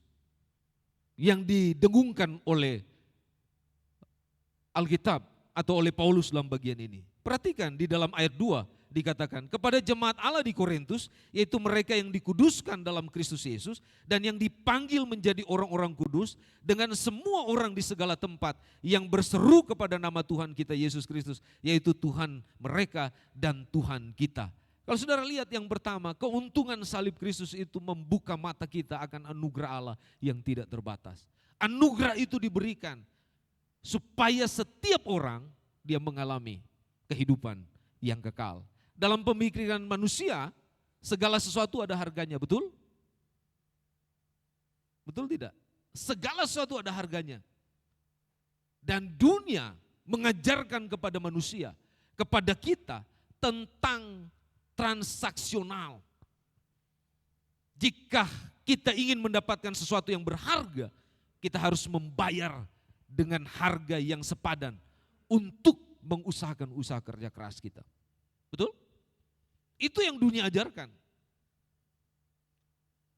yang didengungkan oleh Alkitab atau oleh Paulus dalam bagian ini. Perhatikan di dalam ayat 2 dikatakan, kepada jemaat Allah di Korintus, yaitu mereka yang dikuduskan dalam Kristus Yesus dan yang dipanggil menjadi orang-orang kudus dengan semua orang di segala tempat yang berseru kepada nama Tuhan kita Yesus Kristus, yaitu Tuhan mereka dan Tuhan kita. Kalau saudara lihat yang pertama, keuntungan salib Kristus itu membuka mata kita akan anugerah Allah yang tidak terbatas. Anugerah itu diberikan supaya setiap orang dia mengalami kehidupan yang kekal. Dalam pemikiran manusia, segala sesuatu ada harganya, betul? Betul tidak? Segala sesuatu ada harganya. Dan dunia mengajarkan kepada manusia, kepada kita tentang transaksional. Jika kita ingin mendapatkan sesuatu yang berharga, kita harus membayar dengan harga yang sepadan untuk mengusahakan usaha kerja keras kita. Betul? Itu yang dunia ajarkan.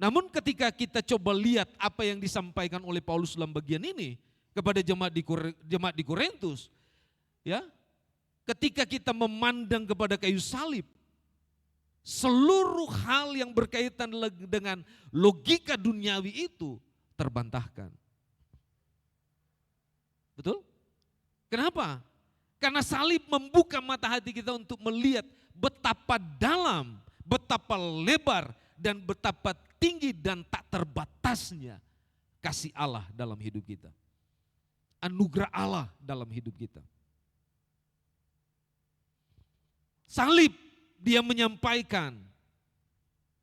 Namun ketika kita coba lihat apa yang disampaikan oleh Paulus dalam bagian ini kepada jemaat di Korintus, ya, ketika kita memandang kepada kayu salib, seluruh hal yang berkaitan dengan logika duniawi itu terbantahkan. Betul? Kenapa? Karena salib membuka mata hati kita untuk melihat betapa dalam, betapa lebar, dan betapa tinggi dan tak terbatasnya kasih Allah dalam hidup kita. Anugerah Allah dalam hidup kita. Salib dia menyampaikan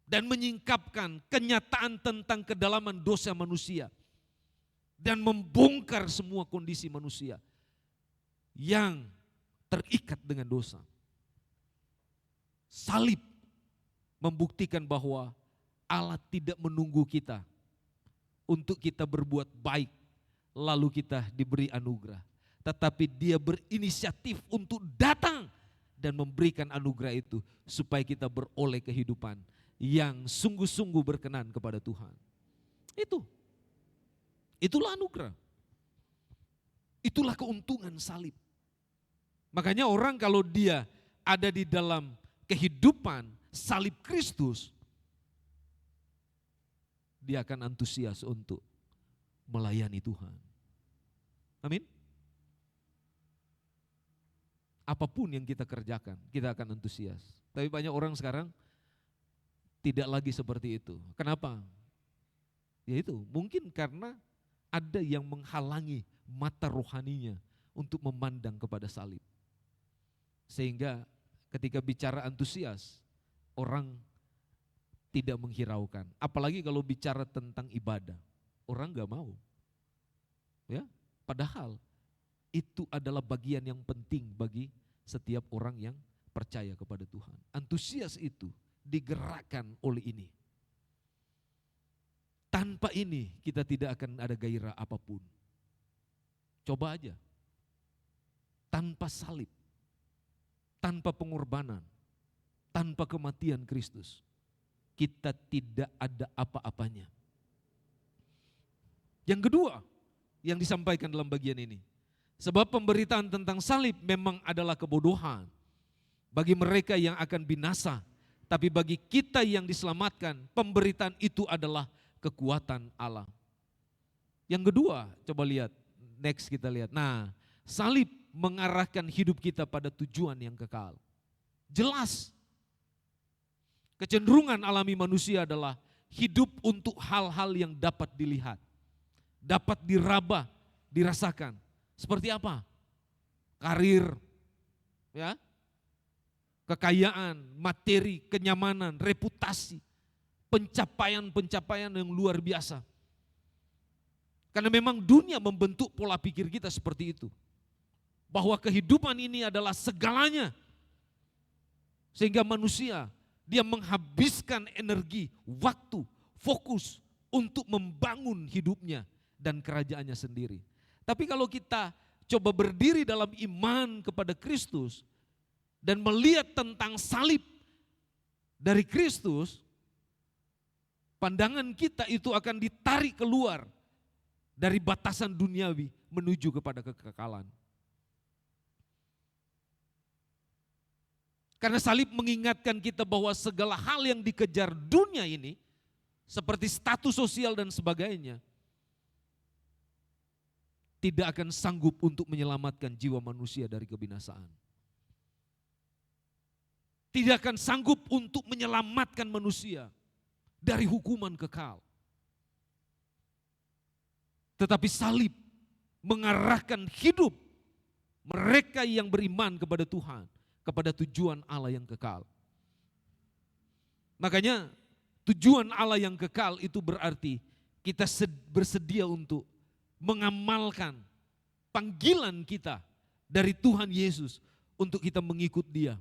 dan menyingkapkan kenyataan tentang kedalaman dosa manusia dan membongkar semua kondisi manusia yang terikat dengan dosa. Salib membuktikan bahwa Allah tidak menunggu kita untuk kita berbuat baik lalu kita diberi anugerah, tetapi Dia berinisiatif untuk datang dan memberikan anugerah itu supaya kita beroleh kehidupan yang sungguh-sungguh berkenan kepada Tuhan. Itulah anugerah. Itulah keuntungan salib. Makanya orang kalau dia ada di dalam kehidupan salib Kristus, dia akan antusias untuk melayani Tuhan. Amin. Apapun yang kita kerjakan, kita akan antusias. Tapi banyak orang sekarang tidak lagi seperti itu. Kenapa? Ya itu, mungkin karena ada yang menghalangi mata rohaninya untuk memandang kepada salib. Sehingga ketika bicara antusias, orang tidak menghiraukan. Apalagi kalau bicara tentang ibadah, orang gak mau. Ya, padahal itu adalah bagian yang penting bagi setiap orang yang percaya kepada Tuhan. Antusias itu digerakkan oleh ini. Tanpa ini kita tidak akan ada gairah apapun. Coba aja. Tanpa salib, tanpa pengorbanan, tanpa kematian Kristus, kita tidak ada apa-apanya. Yang kedua yang disampaikan dalam bagian ini, sebab pemberitaan tentang salib memang adalah kebodohan bagi mereka yang akan binasa, tapi bagi kita yang diselamatkan, pemberitaan itu adalah kekuatan Allah. Yang kedua, coba lihat, next kita lihat. Nah, salib mengarahkan hidup kita pada tujuan yang kekal. Jelas, kecenderungan alami manusia adalah hidup untuk hal-hal yang dapat dilihat, dapat diraba, dirasakan. Seperti apa? Karir, ya, kekayaan, materi, kenyamanan, reputasi, pencapaian-pencapaian yang luar biasa. Karena memang dunia membentuk pola pikir kita seperti itu. Bahwa kehidupan ini adalah segalanya. Sehingga manusia, dia menghabiskan energi, waktu, fokus untuk membangun hidupnya dan kerajaannya sendiri. Tapi kalau kita coba berdiri dalam iman kepada Kristus dan melihat tentang salib dari Kristus, pandangan kita itu akan ditarik keluar dari batasan duniawi menuju kepada kekekalan. Karena salib mengingatkan kita bahwa segala hal yang dikejar dunia ini, seperti status sosial dan sebagainya, tidak akan sanggup untuk menyelamatkan jiwa manusia dari kebinasaan. Tidak akan sanggup untuk menyelamatkan manusia dari hukuman kekal. Tetapi salib mengarahkan hidup mereka yang beriman kepada Tuhan, kepada tujuan Allah yang kekal. Makanya tujuan Allah yang kekal itu berarti kita bersedia untuk mengamalkan panggilan kita dari Tuhan Yesus untuk kita mengikut Dia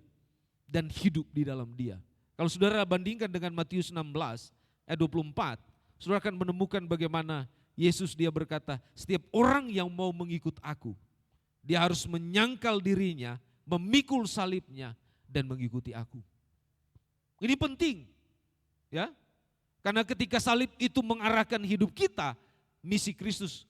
dan hidup di dalam Dia. Kalau saudara bandingkan dengan Matius 16 ayat 24, saudara akan menemukan bagaimana Yesus dia berkata, setiap orang yang mau mengikut aku, dia harus menyangkal dirinya, memikul salibnya dan mengikuti aku. Ini penting, ya. Karena ketika salib itu mengarahkan hidup kita, misi Kristus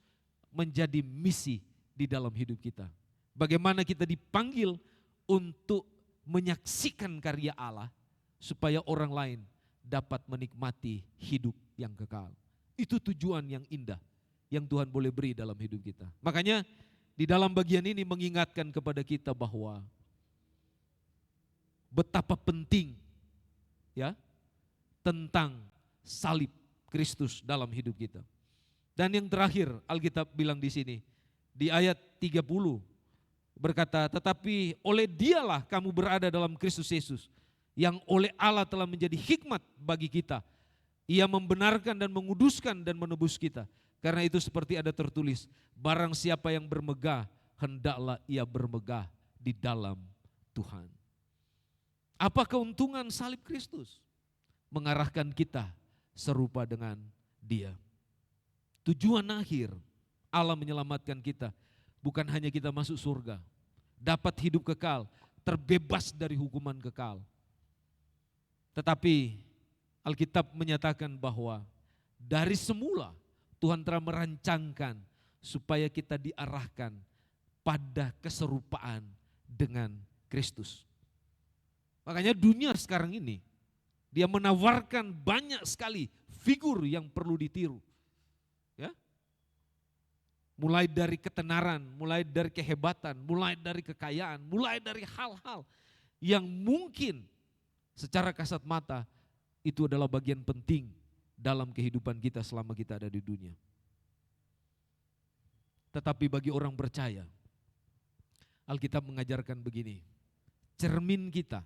menjadi misi di dalam hidup kita. Bagaimana kita dipanggil untuk menyaksikan karya Allah supaya orang lain dapat menikmati hidup yang kekal. Itu tujuan yang indah yang Tuhan boleh beri dalam hidup kita. Makanya di dalam bagian ini mengingatkan kepada kita bahwa betapa penting ya tentang salib Kristus dalam hidup kita. Dan yang terakhir Alkitab bilang di sini di ayat 30 berkata, tetapi oleh Dialah kamu berada dalam Kristus Yesus yang oleh Allah telah menjadi hikmat bagi kita. Ia membenarkan dan menguduskan dan menebus kita. Karena itu seperti ada tertulis, barang siapa yang bermegah, hendaklah ia bermegah di dalam Tuhan. Apa keuntungan salib Kristus? Mengarahkan kita serupa dengan Dia. Tujuan akhir Allah menyelamatkan kita, bukan hanya kita masuk surga, dapat hidup kekal, terbebas dari hukuman kekal. Tetapi Alkitab menyatakan bahwa dari semula Tuhan telah merancangkan supaya kita diarahkan pada keserupaan dengan Kristus. Makanya dunia sekarang ini dia menawarkan banyak sekali figur yang perlu ditiru. Ya. Mulai dari ketenaran, mulai dari kehebatan, mulai dari kekayaan, mulai dari hal-hal yang mungkin secara kasat mata itu adalah bagian penting dalam kehidupan kita selama kita ada di dunia. Tetapi bagi orang percaya, Alkitab mengajarkan begini, cermin kita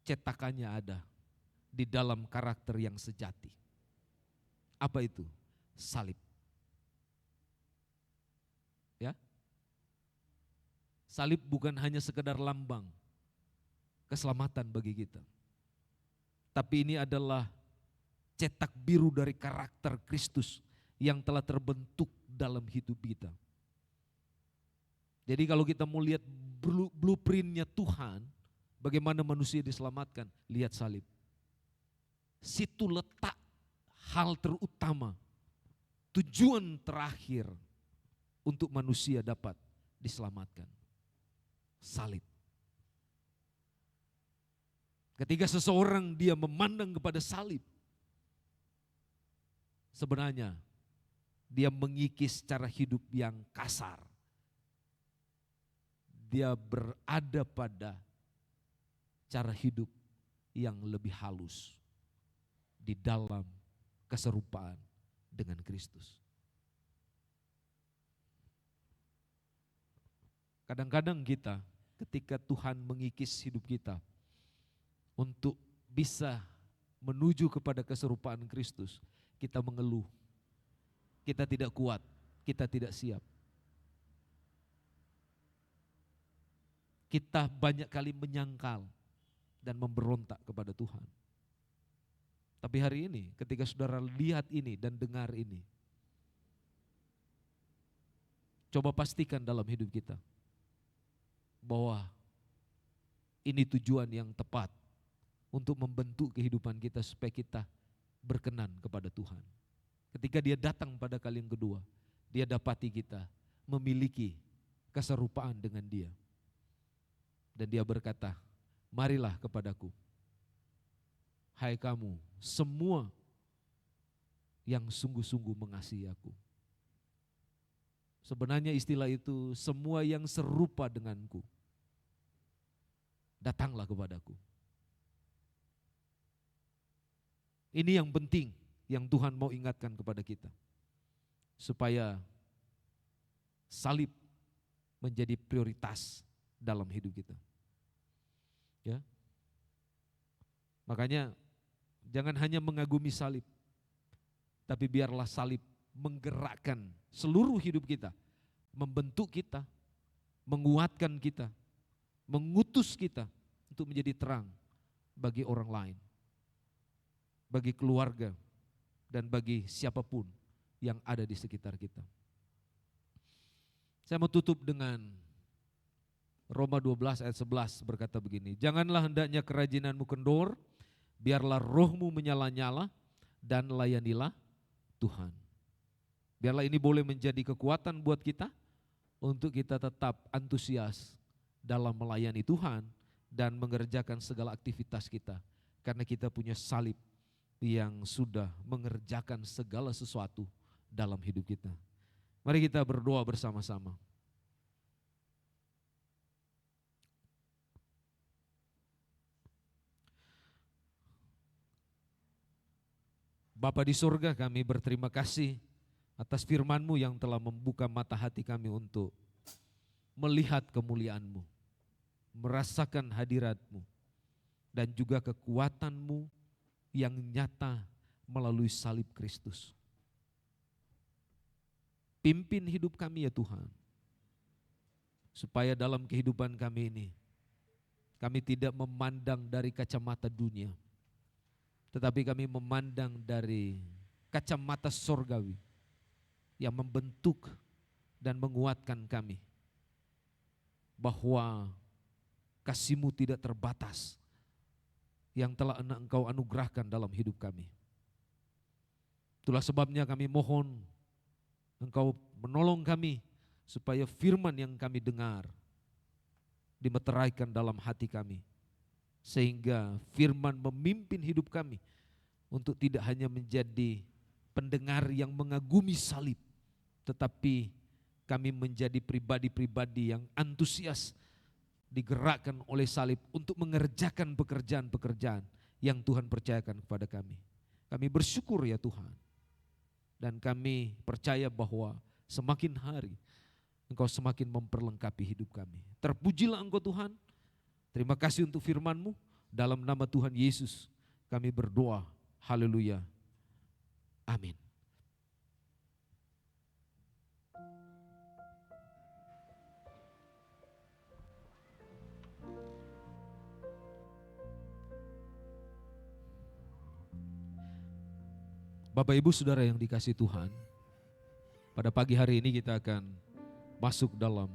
cetakannya ada di dalam karakter yang sejati. Apa itu? Salib. Ya. Salib bukan hanya sekedar lambang keselamatan bagi kita. Tapi ini adalah cetak biru dari karakter Kristus yang telah terbentuk dalam hidup kita. Jadi kalau kita mau lihat blueprintnya Tuhan, bagaimana manusia diselamatkan, lihat salib. Situ letak hal terutama, tujuan terakhir untuk manusia dapat diselamatkan. Salib. Ketika seseorang dia memandang kepada salib, sebenarnya dia mengikis cara hidup yang kasar. Dia berada pada cara hidup yang lebih halus di dalam keserupaan dengan Kristus. Kadang-kadang kita ketika Tuhan mengikis hidup kita untuk bisa menuju kepada keserupaan Kristus, kita mengeluh. Kita tidak kuat, kita tidak siap. Kita banyak kali menyangkal dan memberontak kepada Tuhan. Tapi hari ini ketika saudara lihat ini dan dengar ini, coba pastikan dalam hidup kita bahwa ini tujuan yang tepat untuk membentuk kehidupan kita supaya kita berkenan kepada Tuhan. Ketika dia datang pada kali yang kedua, dia dapati kita memiliki keserupaan dengan dia. Dan dia berkata, marilah kepadaku, hai kamu semua yang sungguh-sungguh mengasihi aku. Sebenarnya istilah itu, semua yang serupa denganku, datanglah kepadaku. Ini yang penting yang Tuhan mau ingatkan kepada kita. Supaya salib menjadi prioritas dalam hidup kita. Ya. Makanya jangan hanya mengagumi salib, tapi biarlah salib menggerakkan seluruh hidup kita, membentuk kita, menguatkan kita, mengutus kita untuk menjadi terang bagi orang lain, bagi keluarga, dan bagi siapapun yang ada di sekitar kita. Saya mau tutup dengan Roma 12 ayat 11 berkata begini, janganlah hendaknya kerajinanmu kendor, biarlah rohmu menyala-nyala dan layanilah Tuhan. Biarlah ini boleh menjadi kekuatan buat kita untuk kita tetap antusias dalam melayani Tuhan dan mengerjakan segala aktivitas kita. Karena kita punya salib yang sudah mengerjakan segala sesuatu dalam hidup kita. Mari kita berdoa bersama-sama. Bapa di surga, kami berterima kasih atas firman-Mu yang telah membuka mata hati kami untuk melihat kemuliaan-Mu, merasakan hadirat-Mu, dan juga kekuatan-Mu yang nyata melalui salib Kristus. Pimpin hidup kami ya Tuhan, supaya dalam kehidupan kami ini, kami tidak memandang dari kacamata dunia, tetapi kami memandang dari kacamata sorgawi yang membentuk dan menguatkan kami, bahwa kasih-Mu tidak terbatas yang telah Engkau anugerahkan dalam hidup kami. Itulah sebabnya kami mohon Engkau menolong kami supaya firman yang kami dengar dimeteraikan dalam hati kami, sehingga firman memimpin hidup kami untuk tidak hanya menjadi pendengar yang mengagumi salib, tetapi kami menjadi pribadi-pribadi yang antusias digerakkan oleh salib untuk mengerjakan pekerjaan-pekerjaan yang Tuhan percayakan kepada kami. Kami bersyukur ya Tuhan, dan kami percaya bahwa semakin hari Engkau semakin memperlengkapi hidup kami. Terpujilah Engkau Tuhan. Terima kasih untuk firman-Mu. Dalam nama Tuhan Yesus kami berdoa. Haleluya. Amin. Bapak Ibu Saudara yang dikasihi Tuhan, pada pagi hari ini kita akan masuk dalam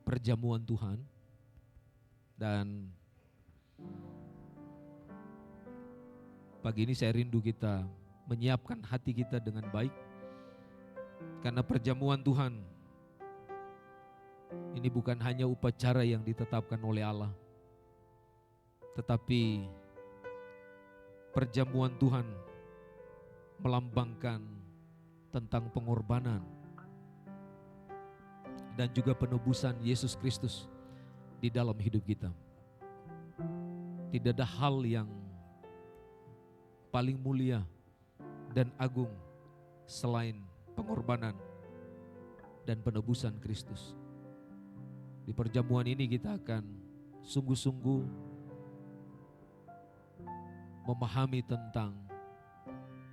perjamuan Tuhan. Dan pagi ini saya rindu kita menyiapkan hati kita dengan baik, karena perjamuan Tuhan Ini bukan hanya upacara yang ditetapkan oleh Allah, tetapi perjamuan Tuhan melambangkan tentang pengorbanan dan juga penebusan Yesus Kristus di dalam hidup kita. Tidak ada hal yang paling mulia dan agung selain pengorbanan dan penebusan Kristus. Di perjamuan ini kita akan sungguh-sungguh memahami tentang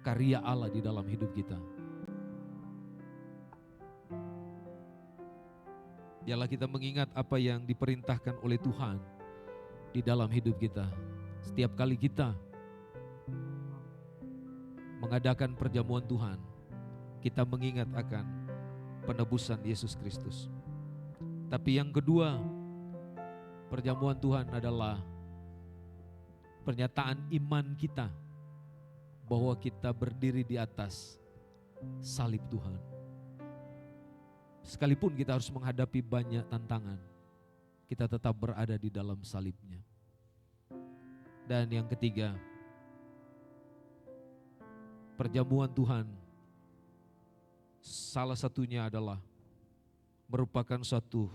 karya Allah di dalam hidup kita. Biarlah kita mengingat apa yang diperintahkan oleh Tuhan di dalam hidup kita. Setiap kali kita mengadakan perjamuan Tuhan, kita mengingat akan penebusan Yesus Kristus. Tapi yang kedua, perjamuan Tuhan adalah pernyataan iman kita bahwa kita berdiri di atas salib Tuhan. Sekalipun kita harus menghadapi banyak tantangan, kita tetap berada di dalam salibnya. Dan yang ketiga, perjamuan Tuhan salah satunya adalah merupakan suatu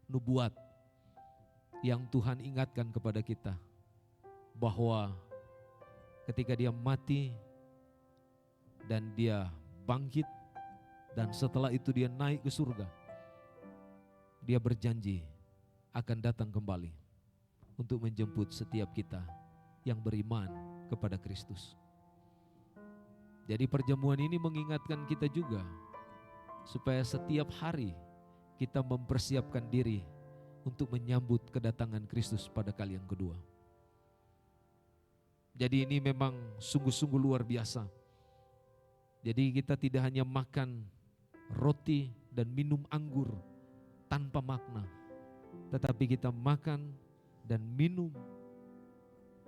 nubuat yang Tuhan ingatkan kepada kita bahwa ketika dia mati dan dia bangkit dan setelah itu dia naik ke surga, dia berjanji akan datang kembali untuk menjemput setiap kita yang beriman kepada Kristus. Jadi perjamuan ini mengingatkan kita juga supaya setiap hari kita mempersiapkan diri untuk menyambut kedatangan Kristus pada kali yang kedua. Jadi ini memang sungguh-sungguh luar biasa. Jadi kita tidak hanya makan roti dan minum anggur tanpa makna, tetapi kita makan dan minum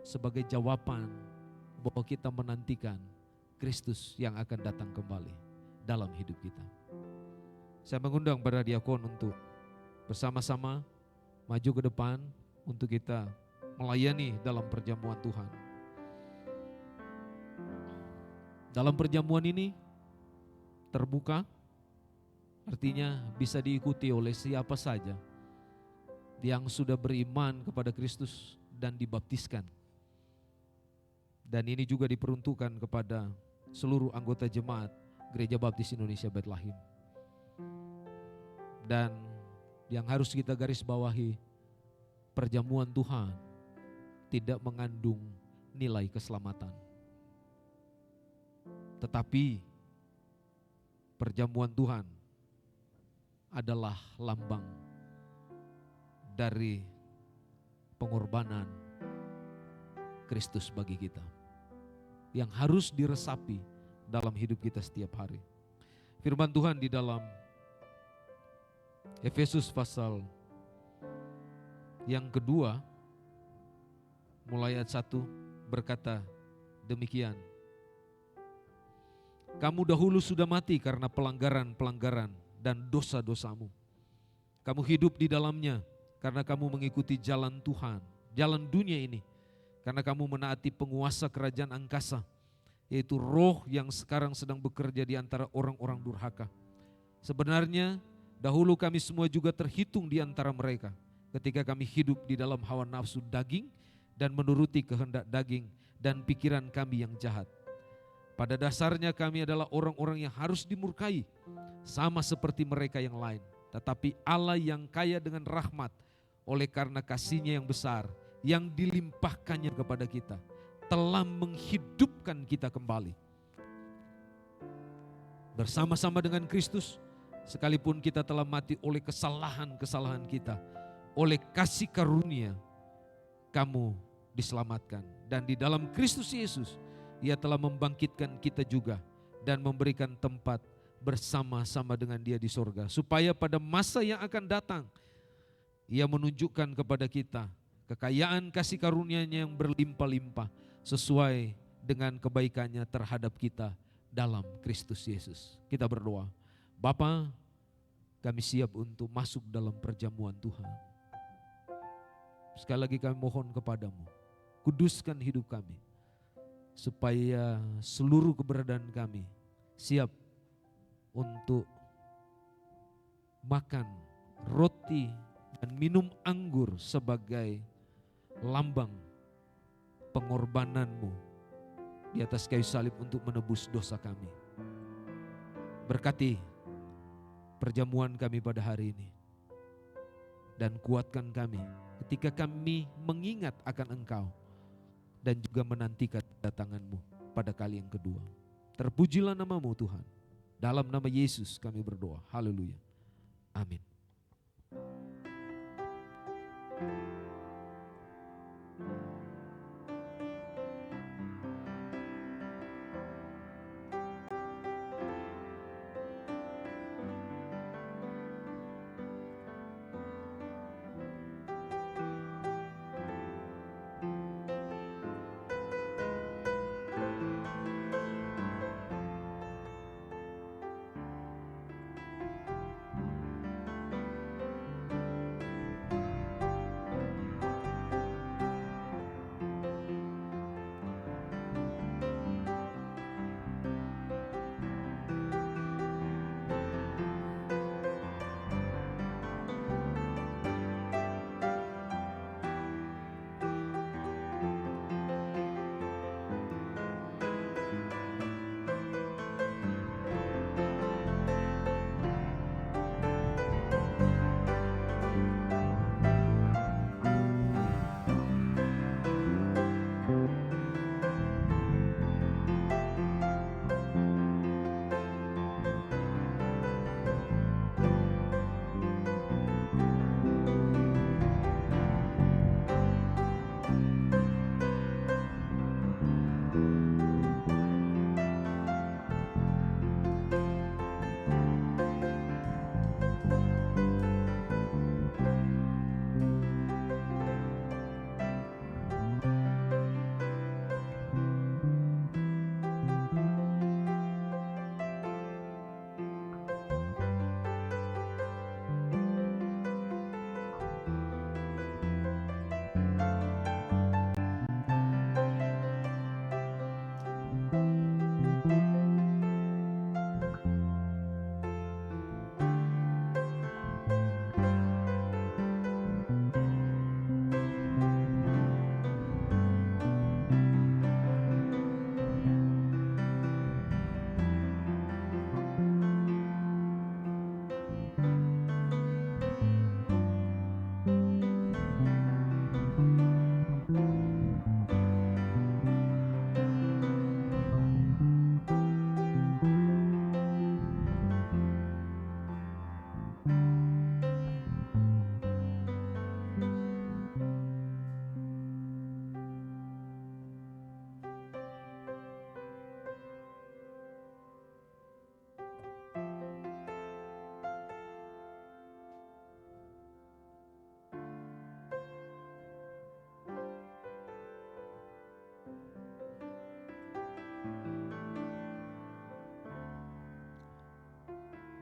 sebagai jawaban bahwa kita menantikan Kristus yang akan datang kembali dalam hidup kita. Saya mengundang para diakon untuk bersama-sama maju ke depan untuk kita melayani dalam perjamuan Tuhan. Dalam perjamuan ini terbuka, artinya bisa diikuti oleh siapa saja yang sudah beriman kepada Kristus dan dibaptiskan. Dan ini juga diperuntukkan kepada seluruh anggota jemaat Gereja Baptis Indonesia Bait Lahim. Dan yang harus kita garis bawahi, perjamuan Tuhan tidak mengandung nilai keselamatan. Tetapi perjamuan Tuhan adalah lambang dari pengorbanan Kristus bagi kita yang harus diresapi dalam hidup kita setiap hari. Firman Tuhan di dalam Efesus pasal yang kedua mulai ayat 1 berkata demikian. Kamu dahulu sudah mati karena pelanggaran-pelanggaran dan dosa-dosamu. Kamu hidup di dalamnya karena kamu mengikuti jalan Tuhan, jalan dunia ini. Karena kamu menaati penguasa kerajaan angkasa, yaitu roh yang sekarang sedang bekerja di antara orang-orang durhaka. Sebenarnya dahulu kami semua juga terhitung di antara mereka ketika kami hidup di dalam hawa nafsu daging dan menuruti kehendak daging dan pikiran kami yang jahat. Pada dasarnya kami adalah orang-orang yang harus dimurkai, sama seperti mereka yang lain. Tetapi Allah yang kaya dengan rahmat, oleh karena kasih-Nya yang besar, yang dilimpahkannya kepada kita, telah menghidupkan kita kembali. Bersama-sama dengan Kristus, sekalipun kita telah mati oleh kesalahan-kesalahan kita, oleh kasih karunia, kamu diselamatkan. Dan di dalam Kristus Yesus, Ia telah membangkitkan kita juga dan memberikan tempat bersama-sama dengan Dia di sorga. Supaya pada masa yang akan datang, Ia menunjukkan kepada kita kekayaan kasih karunia-Nya yang berlimpah-limpah sesuai dengan kebaikan-Nya terhadap kita dalam Kristus Yesus. Kita berdoa. Bapa, Kami siap untuk masuk dalam perjamuan Tuhan. Sekali lagi kami mohon kepadamu, kuduskan hidup kami, supaya seluruh keberadaan kami siap untuk makan roti dan minum anggur sebagai lambang pengorbananmu di atas kayu salib untuk menebus dosa kami. Berkati perjamuan kami pada hari ini dan kuatkan kami ketika kami mengingat akan Engkau dan juga menantikan kedatangan-Mu pada kali yang kedua. Terpujilah nama-Mu Tuhan. Dalam nama Yesus kami berdoa. Haleluya. Amin.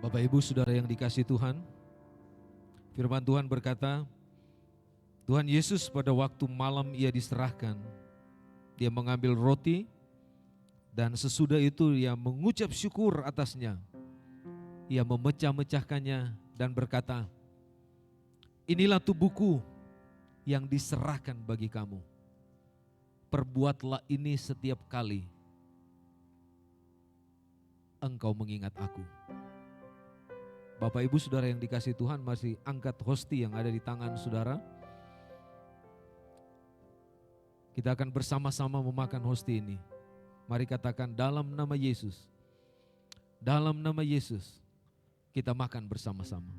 Bapak Ibu Saudara yang dikasihi Tuhan, firman Tuhan berkata, Tuhan Yesus pada waktu malam ia diserahkan, dia mengambil roti dan sesudah itu ia mengucap syukur atasnya. Ia memecah-mecahkannya dan berkata, inilah tubuhku yang diserahkan bagi kamu. Perbuatlah ini setiap kali engkau mengingat aku. Bapak Ibu Saudara yang dikasihi Tuhan, masih angkat hosti yang ada di tangan saudara. Kita akan bersama-sama memakan hosti ini. Mari katakan dalam nama Yesus. Dalam nama Yesus kita makan bersama-sama.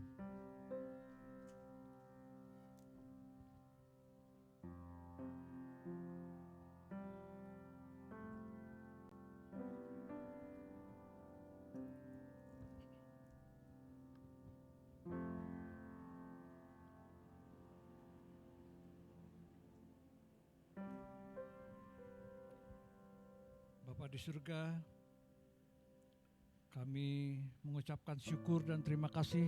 Bapa di surga, kami mengucapkan syukur dan terima kasih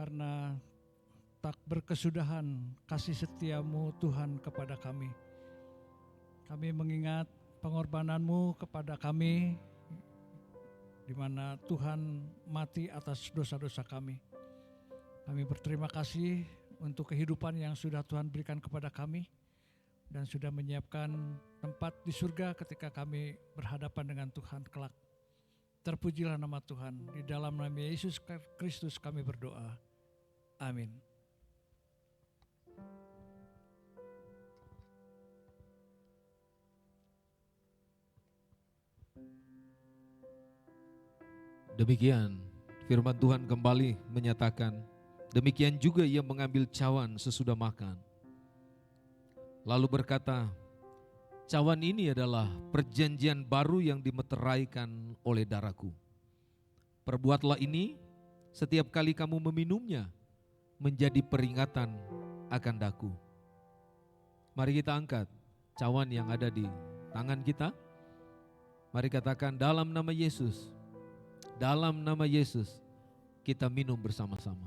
karena tak berkesudahan kasih setiamu Tuhan kepada kami. Kami mengingat pengorbanan-Mu kepada kami, di mana Tuhan mati atas dosa-dosa kami. Kami berterima kasih untuk kehidupan yang sudah Tuhan berikan kepada kami dan sudah menyiapkan tempat di surga ketika kami berhadapan dengan Tuhan kelak. Terpujilah nama Tuhan. Di dalam nama Yesus Kristus kami berdoa. Amin. Demikian firman Tuhan kembali menyatakan, demikian juga ia mengambil cawan sesudah makan. Lalu berkata, cawan ini adalah perjanjian baru yang dimeteraikan oleh darahku. Perbuatlah ini setiap kali kamu meminumnya menjadi peringatan akan daku. Mari kita angkat cawan yang ada di tangan kita. Mari katakan, dalam nama Yesus. Dalam nama Yesus kita minum bersama-sama.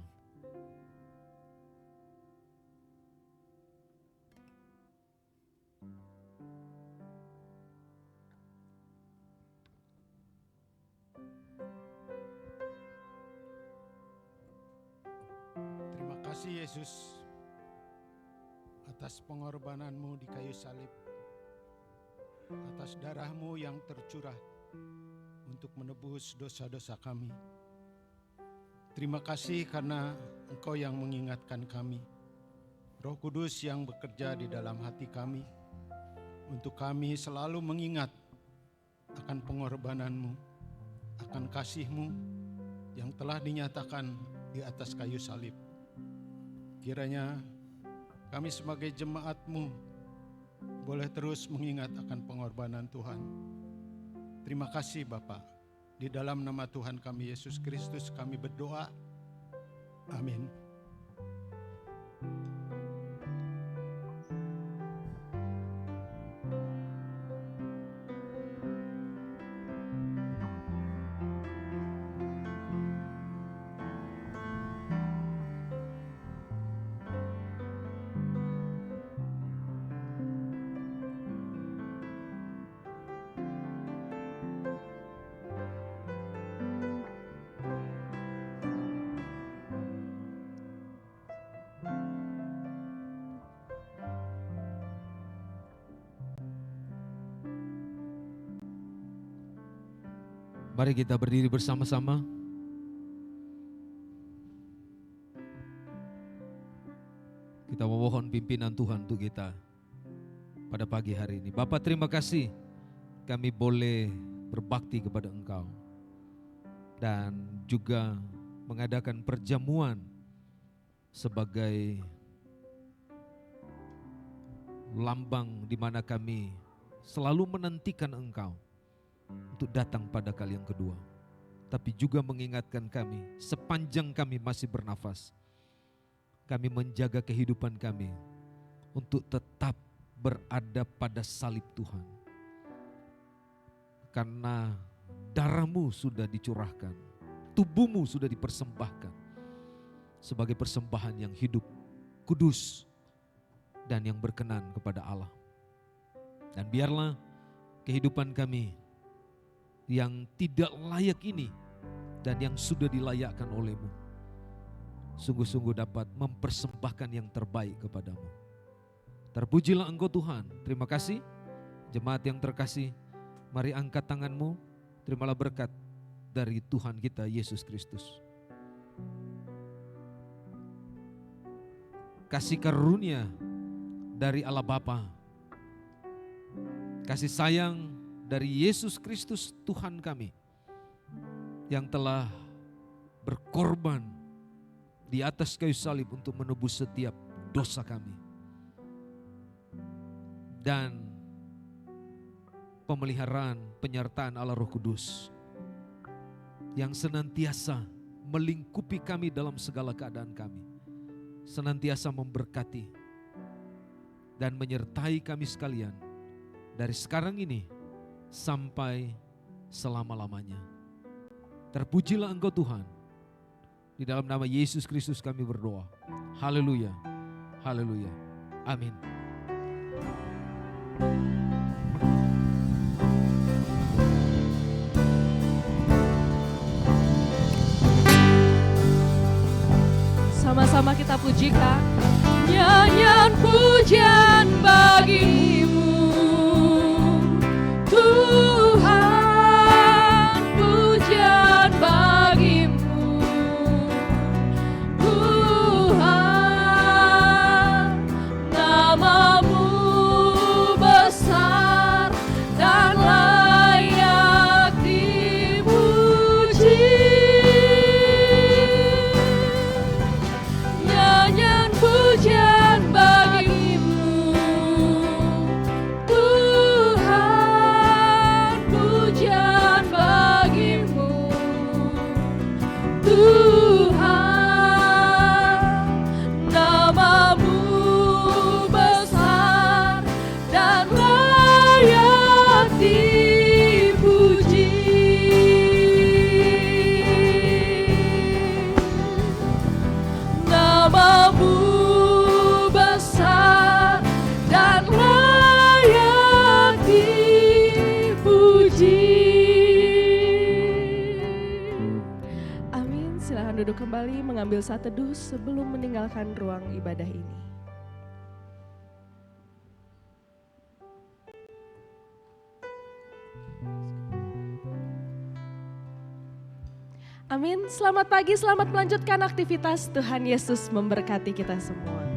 Terima kasih Yesus atas pengorbanan-Mu di kayu salib, atas darah-Mu yang tercurah untuk menebus dosa-dosa kami. Terima kasih karena Engkau yang mengingatkan kami, Roh Kudus yang bekerja di dalam hati kami, untuk kami selalu mengingat akan pengorbanan-Mu, akan kasih-Mu yang telah dinyatakan di atas kayu salib. Kiranya kami sebagai jemaat-Mu boleh terus mengingat akan pengorbanan Tuhan. Terima kasih Bapa. Di dalam nama Tuhan kami Yesus Kristus kami berdoa. Amin. Mari kita berdiri bersama-sama. Kita memohon pimpinan Tuhan untuk kita pada pagi hari ini. Bapa, terima kasih kami boleh berbakti kepada Engkau dan juga mengadakan perjamuan sebagai lambang di mana kami selalu menantikan Engkau untuk datang pada kali yang kedua. Tapi juga mengingatkan kami sepanjang kami masih bernafas, kami menjaga kehidupan kami untuk tetap berada pada salib Tuhan. Karena darah-Mu sudah dicurahkan, tubuh-Mu sudah dipersembahkan sebagai persembahan yang hidup, kudus, dan yang berkenan kepada Allah. Dan biarlah kehidupan kami yang tidak layak ini dan yang sudah dilayakkan oleh-Mu sungguh-sungguh dapat mempersembahkan yang terbaik kepadamu. Terpujilah Engkau Tuhan. Terima kasih. Jemaat yang terkasih, mari angkat tanganmu, terimalah berkat dari Tuhan kita Yesus Kristus. Kasih karunia dari Allah Bapa, kasih sayang dari Yesus Kristus Tuhan kami yang telah berkorban di atas kayu salib untuk menebus setiap dosa kami, dan pemeliharaan penyertaan Allah Roh Kudus yang senantiasa melingkupi kami dalam segala keadaan kami, senantiasa memberkati dan menyertai kami sekalian dari sekarang ini sampai selama-lamanya. Terpujilah Engkau Tuhan. Di dalam nama Yesus Kristus kami berdoa. Haleluya. Haleluya. Amin. Sama-sama kita pujikan. Nyanyian pujian bagimu Tuhan, pujian bagimu Tuhan, namamu besar dan layak dipuji. Nyanyian pujian bagimu Tuhan, pujian bagimu Tuhan, namamu besar dan layak dipuji. Namamu besar dan layak dipuji. Amin. Silakan duduk kembali, mengambil saat teduh sebelum meninggalkan ruang ibadah ini. Amin. Selamat pagi, selamat melanjutkan aktivitas. Tuhan Yesus memberkati kita semua.